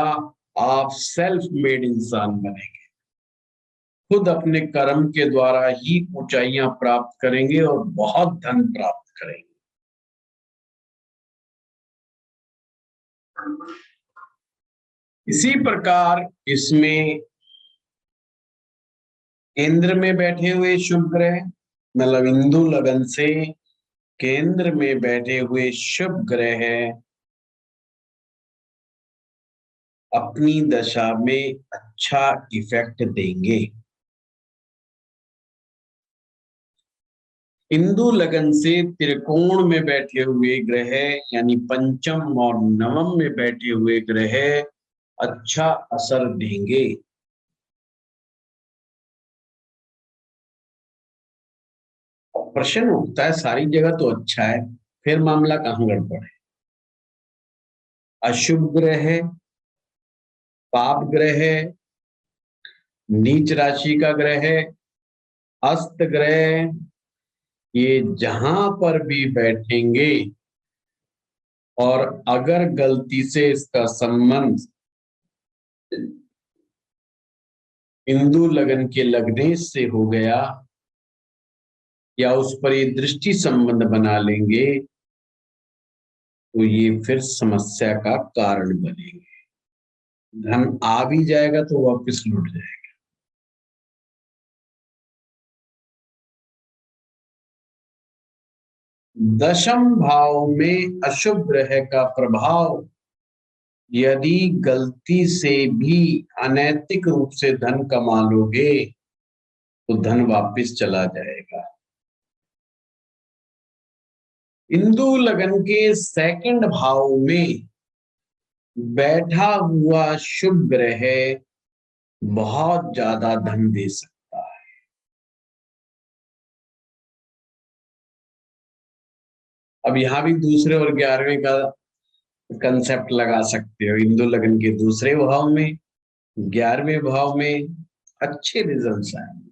आप सेल्फ मेड इंसान बनेंगे, खुद अपने कर्म के द्वारा ही ऊंचाइयां प्राप्त करेंगे और बहुत धन प्राप्त करेंगे। इसी प्रकार इसमें केंद्र में बैठे हुए शुभ ग्रह, मतलब हिंदू लगन से केंद्र में बैठे हुए शुभ ग्रह अपनी दशा में अच्छा इफेक्ट देंगे। हिंदू लगन से त्रिकोण में बैठे हुए ग्रह, यानी पंचम और नवम में बैठे हुए ग्रह अच्छा असर देंगे। प्रश्न उठता है, सारी जगह तो अच्छा है, फिर मामला कहां गड़बड़ है? अशुभ ग्रह, पाप ग्रह, नीच राशि का ग्रह, अस्त ग्रह, ये जहां पर भी बैठेंगे और अगर गलती से इसका संबंध हिंदू लगन के लग्नेश से हो गया या उस पर ये दृष्टि संबंध बना लेंगे, तो ये फिर समस्या का कारण बनेंगे। धन आ भी जाएगा तो वापस लौट जाएगा। दशम भाव में अशुभ ग्रह का प्रभाव यदि गलती से भी अनैतिक रूप से धन कमा लोगे तो धन वापस चला जाएगा। हिंदू लगन के सेकंड भाव में बैठा हुआ शुभ ग्रह बहुत ज्यादा धन दे सकता है। अब यहां भी दूसरे और 11वें का कंसेप्ट लगा सकते हो। हिंदू लगन के दूसरे भाव में, 11वें भाव में अच्छे रिजल्ट्स आएंगे।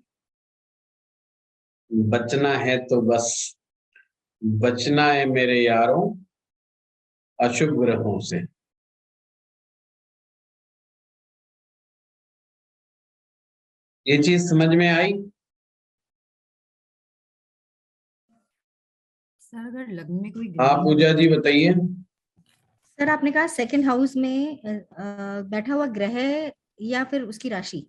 बचना है तो बस बचना है मेरे यारों अशुभ ग्रहों से। ये चीज समझ में आई? सर अगर लग्न में कोई हाँ ग्रह पूजा जी बताइए। सर आपने कहा सेकंड हाउस में बैठा हुआ ग्रह या फिर उसकी राशि?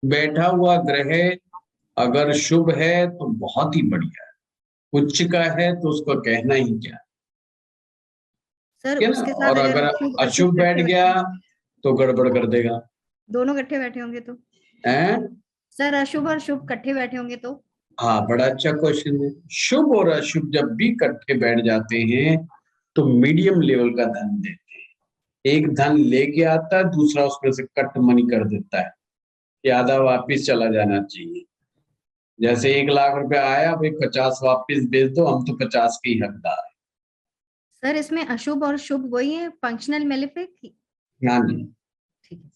बैठा हुआ ग्रह अगर शुभ है तो बहुत ही बढ़िया है, उच्च का है तो उसको कहना ही क्या, सर ठीक है ना? उसके साथ और अगर अगर अशुभ अशुभ बैठ इकट्ठे गया बैठे, तो गड़बड़ कर देगा। दोनों इकट्ठे बैठे होंगे तो? हैं? सर अशुभ और शुभ इकट्ठे बैठे होंगे तो? हाँ, बड़ा अच्छा क्वेश्चन है। शुभ और अशुभ जब भी इकट्ठे बैठ जाते हैं तो मीडियम लेवल का धन देते हैं। एक धन लेके आता है, दूसरा उसमें से कट मनी कर देता है कि आधा वापिस चला जाना चाहिए। जैसे 1 लाख रुपए आया, भाई 50 वापिस भेज दो, हम तो 50 के ही हकदार है। सर इसमें अशुभ और शुभ वही है, फंक्शनल मेलेफिक? हाँ जी, ठीक है।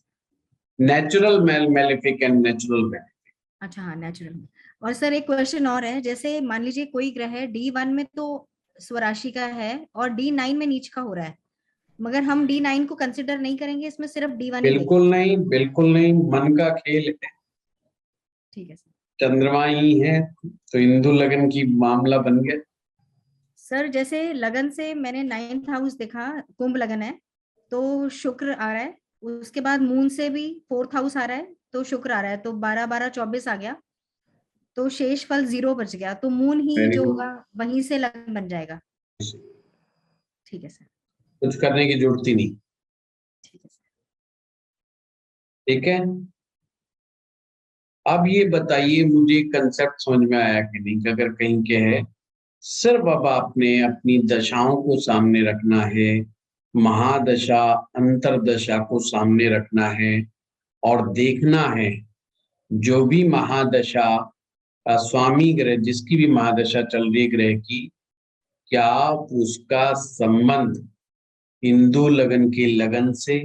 Natural malefic and natural benefic. अच्छा हाँ, नेचुरल। और सर एक क्वेश्चन और है, जैसे मान लीजिए कोई ग्रह D1 में तो स्वराशि का है और D9 में नीच का हो रहा है, मगर हम D9 को कंसिडर नहीं करेंगे, इसमें सिर्फ D1 ही लेंगे? बिल्कुल नहीं, बिल्कुल नहीं, मन का खेल है। ठीक है सर। चंद्रमा ही है तो हिंदू लगन की मामला बन गया। सर जैसे लगन से मैंने 9th हाउस देखा, कुंभ लगन है तो शुक्र आ रहा है, उसके बाद मून से भी 4th हाउस आ रहा है तो शुक्र आ रहा है, तो 12 12 24 आ गया, तो शेष फल 0 बच गया, तो मून ही वेरी जो गुड। होगा वहीं से लगन बन जाएगा। ठीक है सर। कुछ करने की जरूरत ही नहीं। ठीक है सर। ठीक है, अब ये बताइए मुझे कंसेप्ट समझ में आया कि नहीं, कि अगर कहीं के है सिर्फ अब आपने अपनी दशाओं को सामने रखना है, महादशा अंतरदशा को सामने रखना है और देखना है जो भी महादशा स्वामी ग्रह जिसकी भी महादशा चल रही है ग्रह की, क्या उसका संबंध हिंदू लगन के लगन से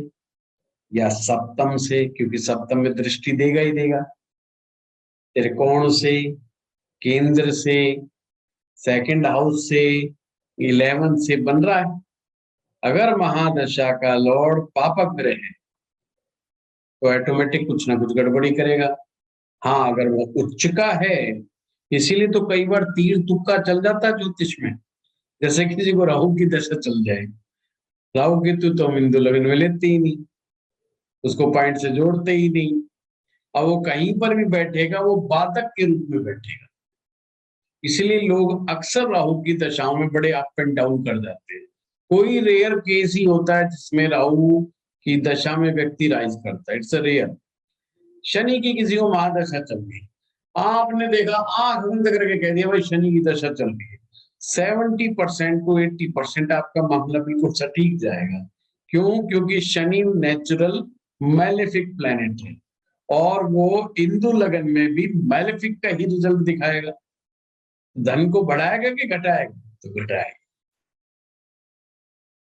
या सप्तम से, क्योंकि सप्तम में दृष्टि देगा ही देगा, त्रिकोण से, केंद्र से, सेकंड हाउस से, 11 से बन रहा है। अगर महादशा का लॉर्ड पापक ग्रह है तो ऑटोमेटिक कुछ ना कुछ गड़बड़ी करेगा। हाँ, अगर वो उच्च का है, इसीलिए तो कई बार तीर तुक्का चल जाता है ज्योतिष में। जैसे किसी को राहु की दशा चल जाए, राहु केतु तो हम हिंदू लगन में लेते ही नहीं, उसको पॉइंट से जोड़ते ही नहीं। अब वो कहीं पर भी बैठेगा वो बाधक के रूप में बैठेगा। इसलिए लोग अक्सर राहु की दशाओं में बड़े अप एंड डाउन कर जाते हैं। कोई रेयर केस ही होता है जिसमें राहु की दशा में व्यक्ति राइज करता है, इट्स अ रेयर। शनि की किसी को महादशा चल रही, आपने देखा आंख बंद करके कह दिया भाई शनि की दशा चल रही है, 70% to 80% आपका मामला बिल्कुल सटीक जाएगा। क्यों? क्योंकि शनि नेचुरल मैलेफिक प्लैनेट है और वो हिंदू लगन में भी मैलेफिक का ही रिजल्ट दिखाएगा। धन को बढ़ाएगा कि घटाएगा? तो घटाएगा।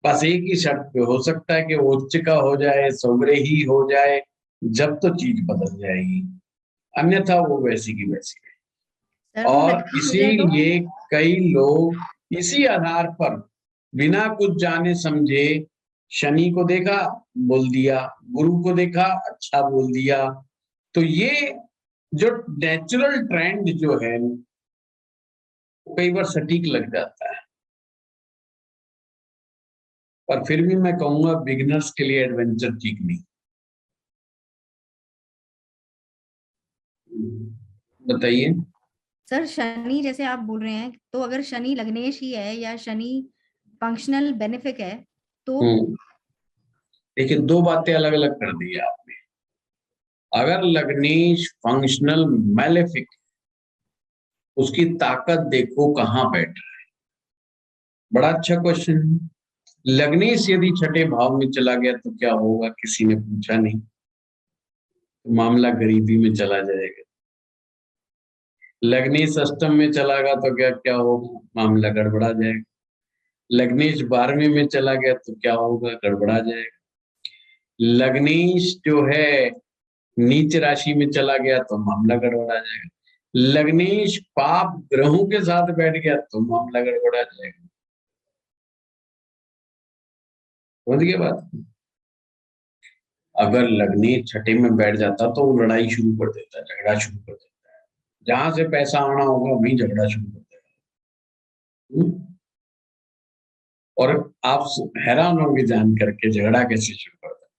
बस एक ही शर्त पे हो सकता है कि वो उच्च का हो जाए, सौग्रे ही हो जाए, जब तो चीज बदल जाएगी, अन्यथा वो वैसी की वैसी है। सर वो और लग्न हो जाए तो इसीलिए कई लोग इसी आधार पर बिना कुछ जाने समझे शनि को देखा बोल दिया, गुरु को देखा अच्छा बोल दिया। तो ये जो नेचुरल ट्रेंड जो है कई बार सटीक लग जाता है। पर फिर भी मैं कहूंगा बिगिनर्स के लिए एडवेंचर ठीक नहीं। बताइए। सर शनि जैसे आप बोल रहे हैं, तो अगर शनि लग्नेश ही है या शनि फंक्शनल बेनिफिक है तो देखिए, दो बातें अलग अलग कर दी है आपने। अगर लग्नेश फंक्शनल मैलेफिक, उसकी ताकत देखो कहाँ बैठ रहा है। बड़ा अच्छा क्वेश्चन है। लग्नेश यदि छठे भाव में चला गया तो क्या होगा, किसी ने पूछा नहीं। तो मामला गरीबी में चला जाएगा। लग्नेश अष्टम में चला गया तो क्या क्या होगा, मामला गड़बड़ा जाएगा। लग्नेश 12वें में चला गया तो क्या होगा, गड़बड़ा जाएगा। लग्नेश जो है नीच राशि में चला गया तो मामला गड़बड़ा जाएगा। लग्नेश पाप ग्रहों के साथ बैठ गया तो मामला गड़बड़ा जाएगा। समझ गए बात? अगर लग्नेश छठे में बैठ जाता तो वो लड़ाई शुरू कर देता है, झगड़ा शुरू कर देता है। जहां से पैसा आना होगा वहीं झगड़ा शुरू कर देगा। और आप हैरान होंगे जान करके झगड़ा कैसे शुरू करता है।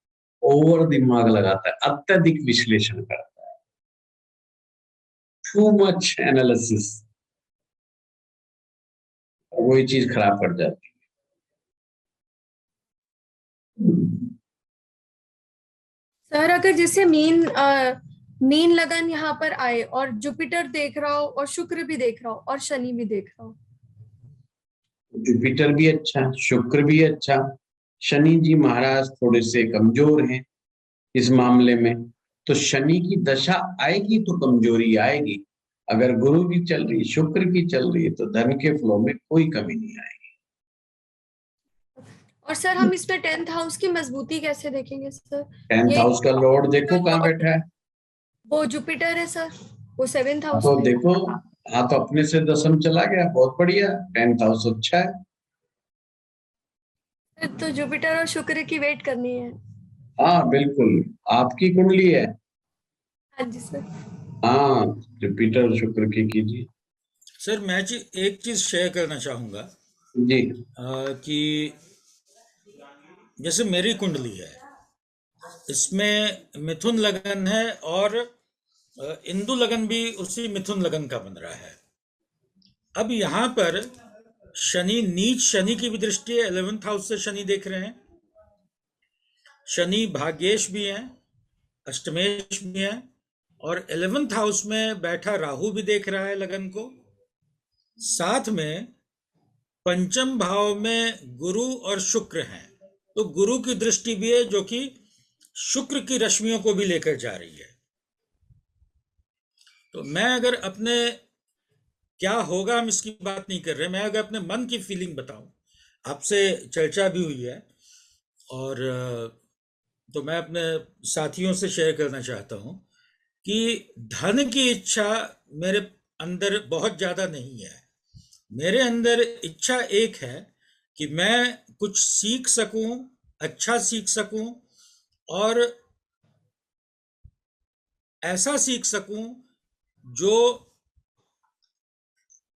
ओवर दिमाग लगाता है, अत्यधिक विश्लेषण करता है, टू मच एनालिसिस, और वही चीज खराब कर जाती है। सर अगर जैसे मीन लगन यहाँ पर आए और जुपिटर देख रहा हो और शुक्र भी देख रहा हो और शनि भी देख रहा हो, जुपिटर भी अच्छा, शुक्र भी अच्छा। शनि जी महाराज थोड़े से कमजोर हैं इस मामले में, तो शनि की दशा आएगी तो कमजोरी आएगी। अगर गुरु की चल रही, शुक्र की चल रही है तो धन के फ्लो में कोई कमी नहीं आएगी। और सर हम इसमें 10th हाउस की मजबूती कैसे देखेंगे सर? 10th हाउस का लॉर्ड देखो कहाँ बैठा है, वो जुपिटर है सर, वो 7th हाउस तो में। देखो, हाँ तो अपने से दसम चला गया, बहुत बढ़िया। 10th हाउस अच्छा है। तो जुपिटर और शुक्र की वेट करनी है। हाँ बिल्कुल, आपकी कुंडली है। हाँ जी सर। हाँ, जुपिटर और शुक्र की कीजिए। सर मैं एक चीज शेयर करना चाहूंगा जी। कि जैसे मेरी कुंडली है, इसमें मिथुन लगन है और हिंदू लगन भी उसी मिथुन लगन का बन रहा है। अब यहाँ पर शनि नीच शनि की भी दृष्टि है, 11th हाउस से शनि देख रहे हैं। शनि भाग्येश भी हैं, अष्टमेश भी हैं और 11th हाउस में बैठा राहु भी देख रहा है लगन को, साथ में पंचम भाव में गुरु और शुक्र हैं, तो गुरु की दृष्टि भी है जो कि शुक्र की रश्मियों को भी लेकर जा रही है। तो मैं अगर अपने क्या होगा हम इसकी बात नहीं कर रहे, मैं अगर अपने मन की फीलिंग बताऊं, आपसे चर्चा भी हुई है और तो मैं अपने साथियों से शेयर करना चाहता हूं कि धन की इच्छा मेरे अंदर बहुत ज्यादा नहीं है। मेरे अंदर इच्छा एक है कि मैं कुछ सीख सकूं, अच्छा सीख सकूं और ऐसा सीख सकूं जो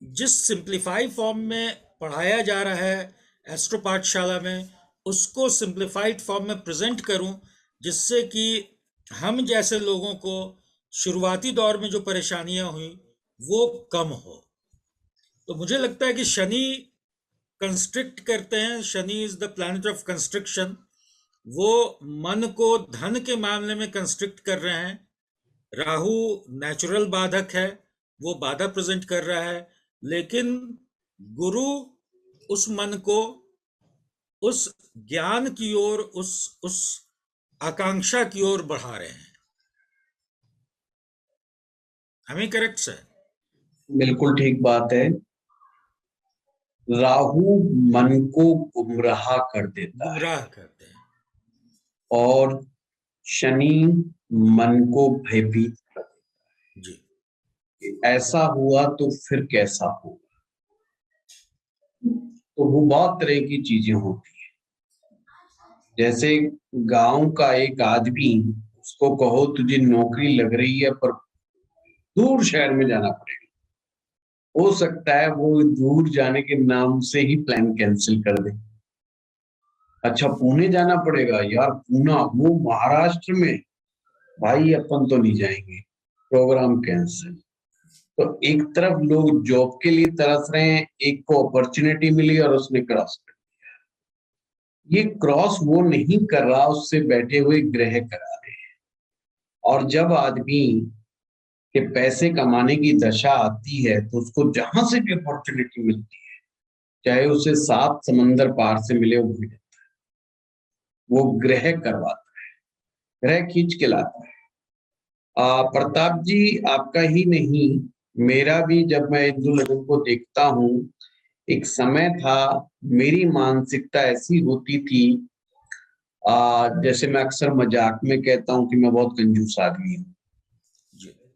जिस सिंप्लीफाई फॉर्म में पढ़ाया जा रहा है एस्ट्रो पाठशाला में, उसको सिंप्लीफाइड फॉर्म में प्रेजेंट करूं, जिससे कि हम जैसे लोगों को शुरुआती दौर में जो परेशानियां हुई वो कम हो। तो मुझे लगता है कि शनि कंस्ट्रिक्ट करते हैं, Shani is the planet of construction. वो मन को धन के मामले में कंस्ट्रिक्ट कर रहे हैं। राहु नेचुरल बाधक है, वो बाधा प्रेजेंट कर रहा है, लेकिन गुरु उस मन को उस ज्ञान की ओर, उस आकांक्षा की ओर बढ़ा रहे हैं। हमें करेक्ट सर? बिल्कुल ठीक बात है। राहु मन को गुमराह कर देता है गुमराह करते हैं और शनि मन को भयभीत कर देता जी। है कि ऐसा हुआ तो फिर कैसा होगा। तो वो बहुत तरह की चीजें होती है। जैसे गांव का एक आदमी, उसको कहो तुझे नौकरी लग रही है पर दूर शहर में जाना पड़ेगा, हो सकता है वो दूर जाने के नाम से ही प्लान कैंसिल कर दे। अच्छा पुणे जाना पड़ेगा, यार पूना वो महाराष्ट्र में, भाई अपन तो नहीं जाएंगे, प्रोग्राम कैंसिल। तो एक तरफ लोग जॉब के लिए तरस रहे हैं, एक को अपॉर्चुनिटी मिली और उसने क्रॉस कर दिया। ये क्रॉस वो नहीं कर रहा, उससे बैठे हुए ग्रह करा रहे हैं। और जब आदमी के पैसे कमाने की दशा आती है तो उसको जहां से भी अपॉर्चुनिटी मिलती है, चाहे उसे 7 समंदर पार से मिले, वो भी देता है। वो ग्रह करवाता है, ग्रह खींच के लाता है। प्रताप जी, आपका ही नहीं मेरा भी, जब मैं हिंदू लोगों को देखता हूँ, एक समय था मेरी मानसिकता ऐसी होती थी, जैसे मैं अक्सर मजाक में कहता हूँ कि मैं बहुत कंजूस आदमी हूँ।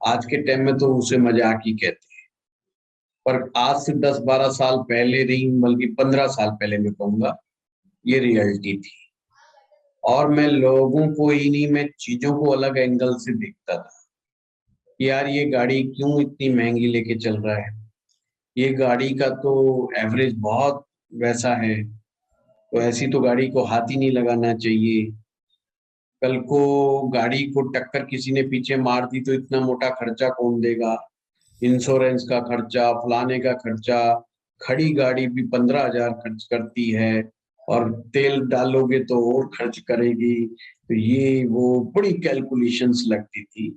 आज के टाइम में तो उसे मजाक ही कहते हैं, पर आज से 10-12 साल पहले नहीं, बल्कि 15 साल पहले मैं कहूँगा, ये रियलिटी थी। और मैं लोगों को ही नहीं, मैं चीजों को अलग एंगल से देखता था। यार ये गाड़ी क्यों इतनी महंगी लेके चल रहा है, ये गाड़ी का तो एवरेज बहुत वैसा है, तो ऐसी तो गाड़ी को हाथ ही नहीं लगाना चाहिए। कल को गाड़ी को टक्कर किसी ने पीछे मार दी तो इतना मोटा खर्चा कौन देगा, इंश्योरेंस का खर्चा, फलाने का खर्चा, खड़ी गाड़ी भी 15,000 खर्च करती है और तेल डालोगे तो और खर्च करेगी। तो ये वो बड़ी कैलकुलेशंस लगती थी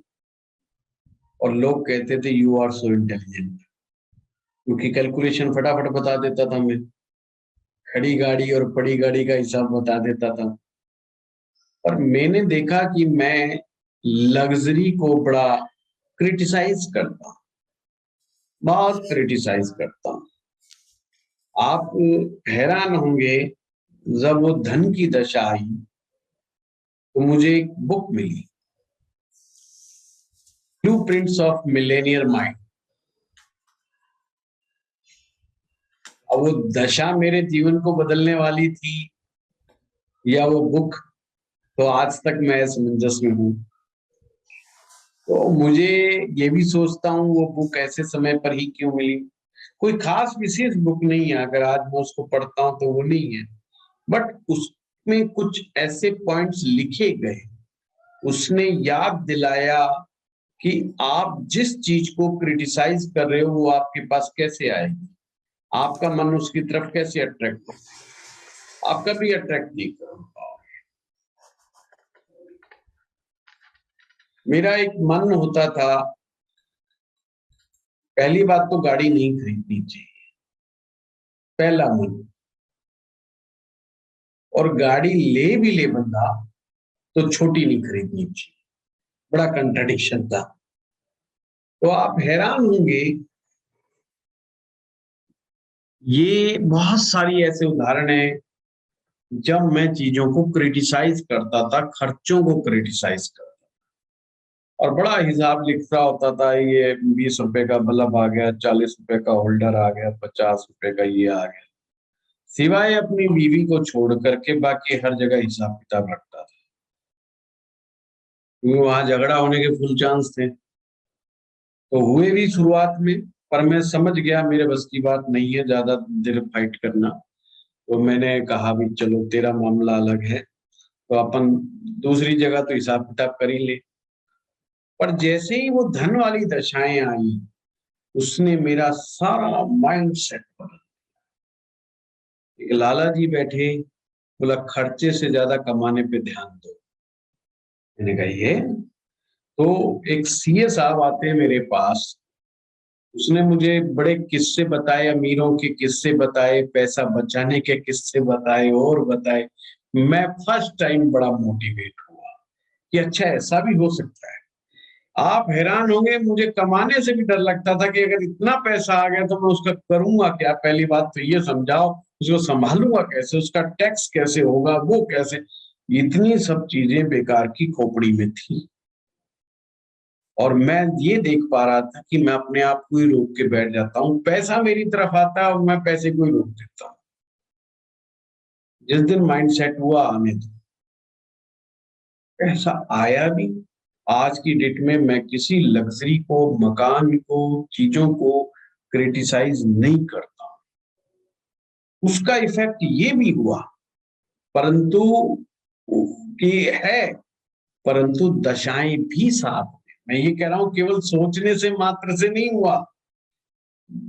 और लोग कहते थे यू आर सो इंटेलिजेंट, क्योंकि कैलकुलेशन फटाफट बता देता था। मैं खड़ी गाड़ी और पड़ी गाड़ी का हिसाब बता देता था। पर मैंने देखा कि मैं लग्जरी को बड़ा क्रिटिसाइज करता हूं, बहुत क्रिटिसाइज करता हूं। आप हैरान होंगे, जब वो धन की दशा आई तो मुझे एक बुक मिली, ब्लूप्रिंट्स ऑफ मिलेनियर माइंड। अब वो दशा मेरे जीवन को बदलने वाली थी या वो बुक, तो आज तक मैं असमंजस में हूँ। तो मुझे ये भी सोचता हूँ वो बुक ऐसे समय पर ही क्यों मिली। कोई खास विशेष बुक नहीं है, अगर आज मैं उसको पढ़ता हूँ तो वो नहीं है, बट उसमें कुछ ऐसे पॉइंट्स लिखे गए, उसने याद दिलाया कि आप जिस चीज को क्रिटिसाइज कर रहे हो वो आपके पास कैसे आएगी, आपका मन उसकी तरफ कैसे अट्रैक्ट हो, आप कभी अट्रैक्ट नहीं कर पाओगे। मेरा एक मन होता था, पहली बात तो गाड़ी नहीं खरीदनी चाहिए, पहला मन। और गाड़ी ले भी ले बंदा तो छोटी नहीं खरीदनी चाहिए, बड़ा कंट्राडिक्शन था। तो आप हैरान होंगे, ये बहुत सारी ऐसे उदाहरण हैं जब मैं चीजों को क्रिटिसाइज करता था, खर्चों को क्रिटिसाइज करता था, और बड़ा हिसाब लिख रहा होता था, ये 20 रुपए का बल्ब आ गया, 40 रुपए का होल्डर आ गया, 50 रुपए का ये आ गया, सिवाय अपनी बीवी को छोड़ करके बाकी हर जगह हिसाब किताब रखता था, क्योंकि वहां झगड़ा होने के फुल चांस थे। तो हुए भी शुरुआत में, पर मैं समझ गया मेरे बस की बात नहीं है ज्यादा देर फाइट करना। तो मैंने कहा भी चलो तेरा मामला अलग है, तो अपन दूसरी जगह तो हिसाब किताब कर ही ले। पर जैसे ही वो धन वाली दशाएं आई, उसने मेरा सारा माइंड सेट बदल। एक लाला जी बैठे, बोला खर्चे से ज्यादा कमाने पे ध्यान दो। मैंने कहा ये, तो एक सीए साहब आते हैं मेरे पास, उसने मुझे बड़े किस्से बताए, अमीरों के किस्से बताए, पैसा बचाने के किस्से बताए और बताए। मैं फर्स्ट टाइम बड़ा मोटिवेट हुआ कि अच्छा ऐसा भी हो सकता है। आप हैरान होंगे, मुझे कमाने से भी डर लगता था कि अगर इतना पैसा आ गया तो मैं उसका करूंगा क्या। पहली बात तो ये समझाओ, उसको संभालूंगा कैसे, उसका टैक्स कैसे होगा, वो कैसे, इतनी सब चीजें बेकार की खोपड़ी में थी। और मैं ये देख पा रहा था कि मैं अपने आप को ही रोक के बैठ जाता हूँ, पैसा मेरी तरफ आता है और मैं पैसे को ही रोक देता हूँ। जिस दिन माइंड सेट हुआ, आने दो, पैसा आया भी। आज की डेट में मैं किसी लग्जरी को, मकान को, चीजों को क्रिटिसाइज नहीं करता। उसका इफेक्ट ये भी हुआ, परंतु कि है, परंतु दशाएं भी साथ में। मैं ये कह रहा हूं केवल सोचने से मात्र से नहीं हुआ,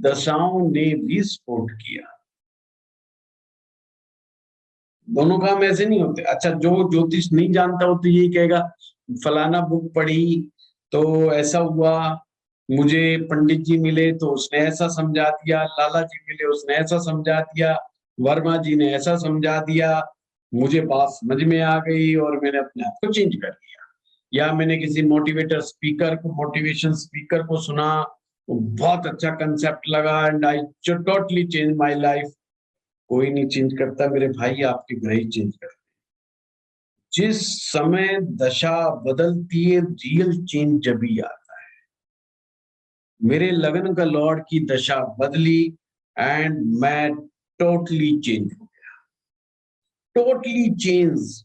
दशाओं ने भी सपोर्ट किया। दोनों काम ऐसे नहीं होते। अच्छा, जो ज्योतिष नहीं जानता हो तो यही कहेगा फलाना बुक पढ़ी तो ऐसा हुआ, मुझे पंडित जी मिले तो उसने ऐसा समझा दिया, लाला जी मिले उसने ऐसा समझा दिया, वर्मा जी ने ऐसा समझा दिया, मुझे बात समझ में आ गई और मैंने अपने आप को चेंज कर दिया। या मैंने किसी मोटिवेटर स्पीकर को, मोटिवेशन स्पीकर को सुना, बहुत अच्छा कंसेप्ट लगा and I totally change my life. कोई नहीं चेंज करता मेरे भाई, आपके ग्रह ही चेंज करते। जिस समय दशा बदलती है, रियल चेंज जब ही आता है। मेरे लगन का लॉर्ड की दशा बदली एंड मैं टोटली चेंज हो गया, टोटली चेंज।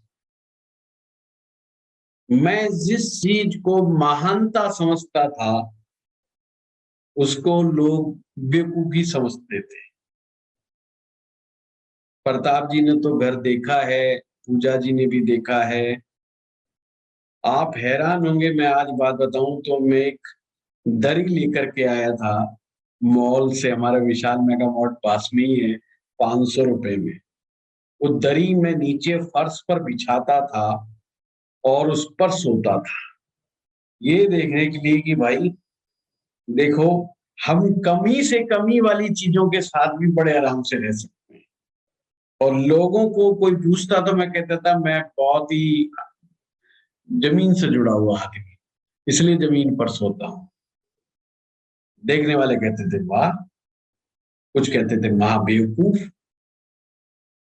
मैं जिस चीज को महानता समझता था, उसको लोग बेवकूफी समझते थे। प्रताप जी ने तो घर देखा है, पूजा जी ने भी देखा है। आप हैरान होंगे, मैं आज बात बताऊं तो मैं एक दरी लेकर के आया था मॉल से, हमारा विशाल मेगा मार्ट पास में ही है, 500 रुपए में। वो दरी में नीचे फर्श पर बिछाता था और उस पर सोता था, ये देखने के लिए कि भाई देखो, हम कमी से कमी वाली चीजों के साथ भी बड़े आराम से रह सकते हैं। और लोगों को कोई पूछता तो मैं कहता था मैं बहुत ही जमीन से जुड़ा हुआ आदमी, इसलिए जमीन पर सोता हूं। देखने वाले कहते थे वाह, कुछ कहते थे महाबेवकूफ।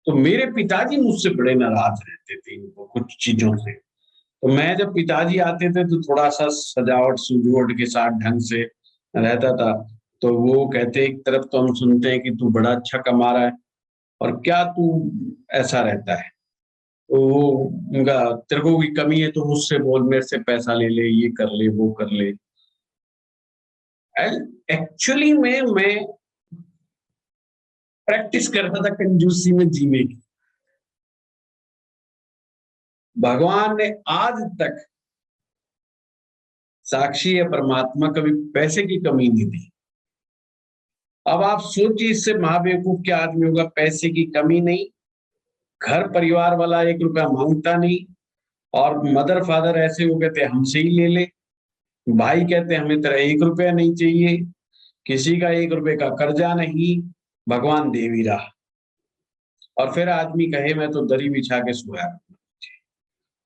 तो मेरे पिताजी मुझसे बड़े नाराज रहते थे इनको कुछ चीजों से। तो मैं जब पिताजी आते थे तो थोड़ा सा सजावट सुजवट के साथ ढंग से रहता था, तो वो कहते एक तरफ तो हम सुनते हैं कि तू बड़ा अच्छा कमा रहा है और क्या तू ऐसा रहता है, तो वो उनका तेरे को कोई कमी है तो मुझसे बोल, मेरे से पैसा ले ले, ये कर ले, वो कर ले। एक्चुअली मैं प्रैक्टिस कर रहा था कंजूसी में जीने की। भगवान ने आज तक, साक्षी है परमात्मा, कभी पैसे की कमी नहीं दी। अब आप सोचिए, इससे महाबेवकूफ क्या आदमी होगा। पैसे की कमी नहीं, घर परिवार वाला 1 रुपया मांगता नहीं, और मदर फादर ऐसे हो गए थे हमसे ही ले ले, भाई कहते हैं हमें तेरा 1 रुपया नहीं चाहिए, किसी का 1 रुपए का कर्जा नहीं, भगवान दे भी रहा। और फिर आदमी कहे मैं तो दरी बिछा के सोया,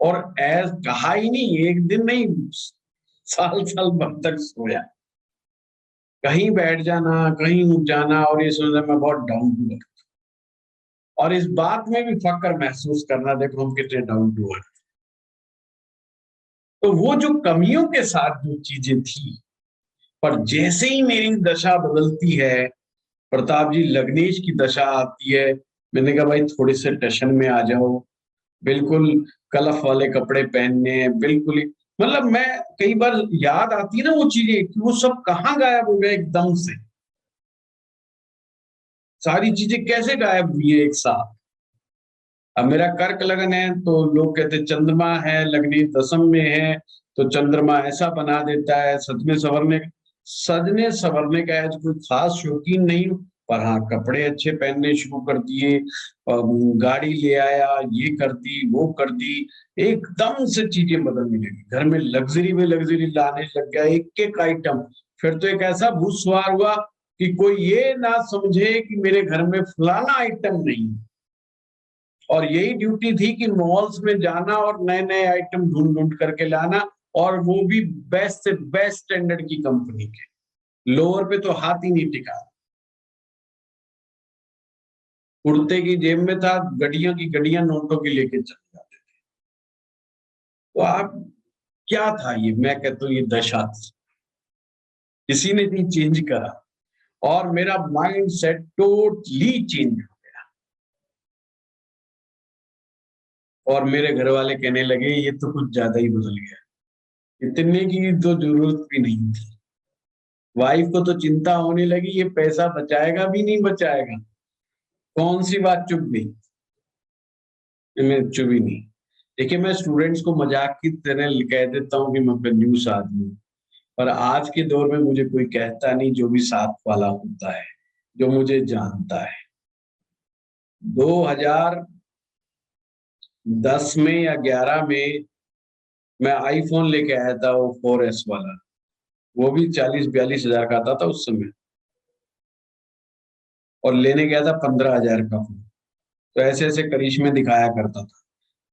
और ऐस कहा ही नहीं, एक दिन नहीं, साल साल भर तक सोया। कहीं बैठ जाना, कहीं उठ जाना, और ये सोचना मैं बहुत डाउन टू अर्थ, और इस बात में भी फक्र महसूस करना, देखो हम कितने डाउन टू अर्थ। तो वो जो कमियों के साथ जो चीजें थी, पर जैसे ही मेरी दशा बदलती है, प्रताप जी लग्नेश की दशा आती है, मैंने कहा भाई थोड़े से टशन में आ जाओ, बिल्कुल कलफ वाले कपड़े पहनने हैं, बिल्कुल ही, मतलब मैं कई बार याद आती है ना वो चीजें कि वो सब कहाँ गायब हो गए एकदम से, सारी चीजें कैसे गायब हुई है एक साथ। अब मेरा कर्क लगन है तो लोग कहते चंद्रमा है, लग्नेश दशम में है तो चंद्रमा ऐसा बना देता है, सजने संवरने का आज कोई खास शौकीन नहीं हूं, पर हाँ कपड़े अच्छे पहनने शुरू कर दिए, गाड़ी ले आया, ये कर दी वो कर दी, एकदम से चीजें बदलने लगी, घर में लग्जरी लाने लग गया, एक एक आइटम। फिर तो एक ऐसा भूसवार हुआ कि कोई ये ना समझे कि मेरे घर में फलाना आइटम नहीं, और यही ड्यूटी थी कि मॉल्स में जाना और नए नए आइटम ढूंढ ढूंढ करके लाना, और वो भी बेस्ट से बेस्ट स्टैंडर्ड की कंपनी के, लोअर पे तो हाथ ही नहीं टिका। कुर्ते की जेब में था, गड्डियों की गड्डियां नोटों की लेके चले जाते थे। तो आप क्या था ये, मैं कहता हूँ ये दशा थी, किसी ने नहीं चेंज करा, और मेरा माइंड सेट टोटली चेंज हो गया। और मेरे घर वाले कहने लगे ये तो कुछ ज्यादा ही बदल गया, इतने की तो जरूरत भी नहीं थी। वाइफ को तो चिंता होने लगी ये पैसा बचाएगा भी नहीं बचाएगा, कौन सी बात चुप गई, मैं चुप ही नहीं। देखिए मैं स्टूडेंट्स को मजाक की तरह कह देता हूँ कि मैं कंजूस आदमी हूँ, पर आज के दौर में मुझे कोई कहता नहीं, जो भी साथ वाला होता है, जो मुझे जानता है। 2010 में या 11 में मैं आईफोन लेके आया था, वो 4S वाला, वो भी 40-42 हजार का आता था उस समय, और लेने गया था 15 हजार का फोन। तो ऐसे ऐसे करिश्मे दिखाया करता था,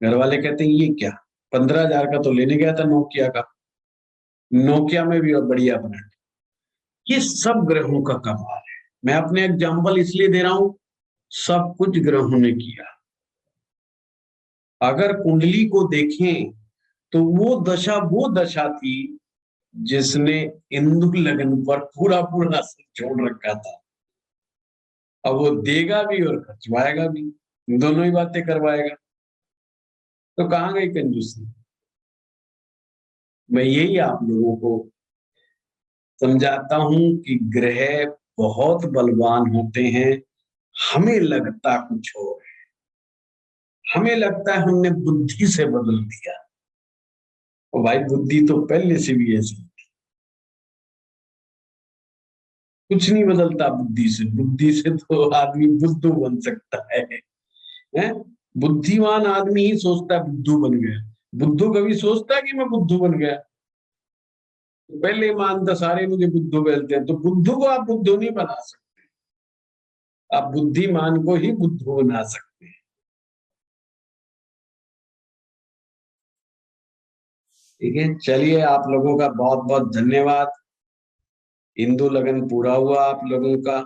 घर वाले कहते हैं ये क्या, 15 हजार का तो लेने गया था नोकिया का, नोकिया में भी बढ़िया ब्रांड। ये सब ग्रहों का कमाल है, मैं अपने एग्जाम्पल इसलिए दे रहा हूं, सब कुछ ग्रहों ने किया। अगर कुंडली को देखें तो वो दशा थी जिसने इंदु लगन पर पूरा पूरा असर छोड़ रखा था। अब वो देगा भी और खर्चवाएगा भी, दोनों ही बातें करवाएगा, तो कहाँ गई कंजूसी। मैं यही आप लोगों को समझाता हूं कि ग्रह बहुत बलवान होते हैं, हमें लगता कुछ और है, हमें लगता है हमने बुद्धि से बदल दिया, और भाई बुद्धि तो पहले से भी ऐसी थी, कुछ नहीं बदलता बुद्धि से तो आदमी बुद्धू बन सकता है? बुद्धिमान आदमी ही सोचता है बुद्धू बन गया, बुद्धू कभी सोचता है कि मैं बुद्धू बन गया? तो पहले मानता सारे मुझे बुद्धू बोलते हैं, तो बुद्धू को आप बुद्धू नहीं बना सकते, आप बुद्धिमान को ही बुद्धू बना सकते हैं। ठीक है, चलिए आप लोगों का बहुत बहुत धन्यवाद। इंदु लगन पूरा हुआ आप लोगों का।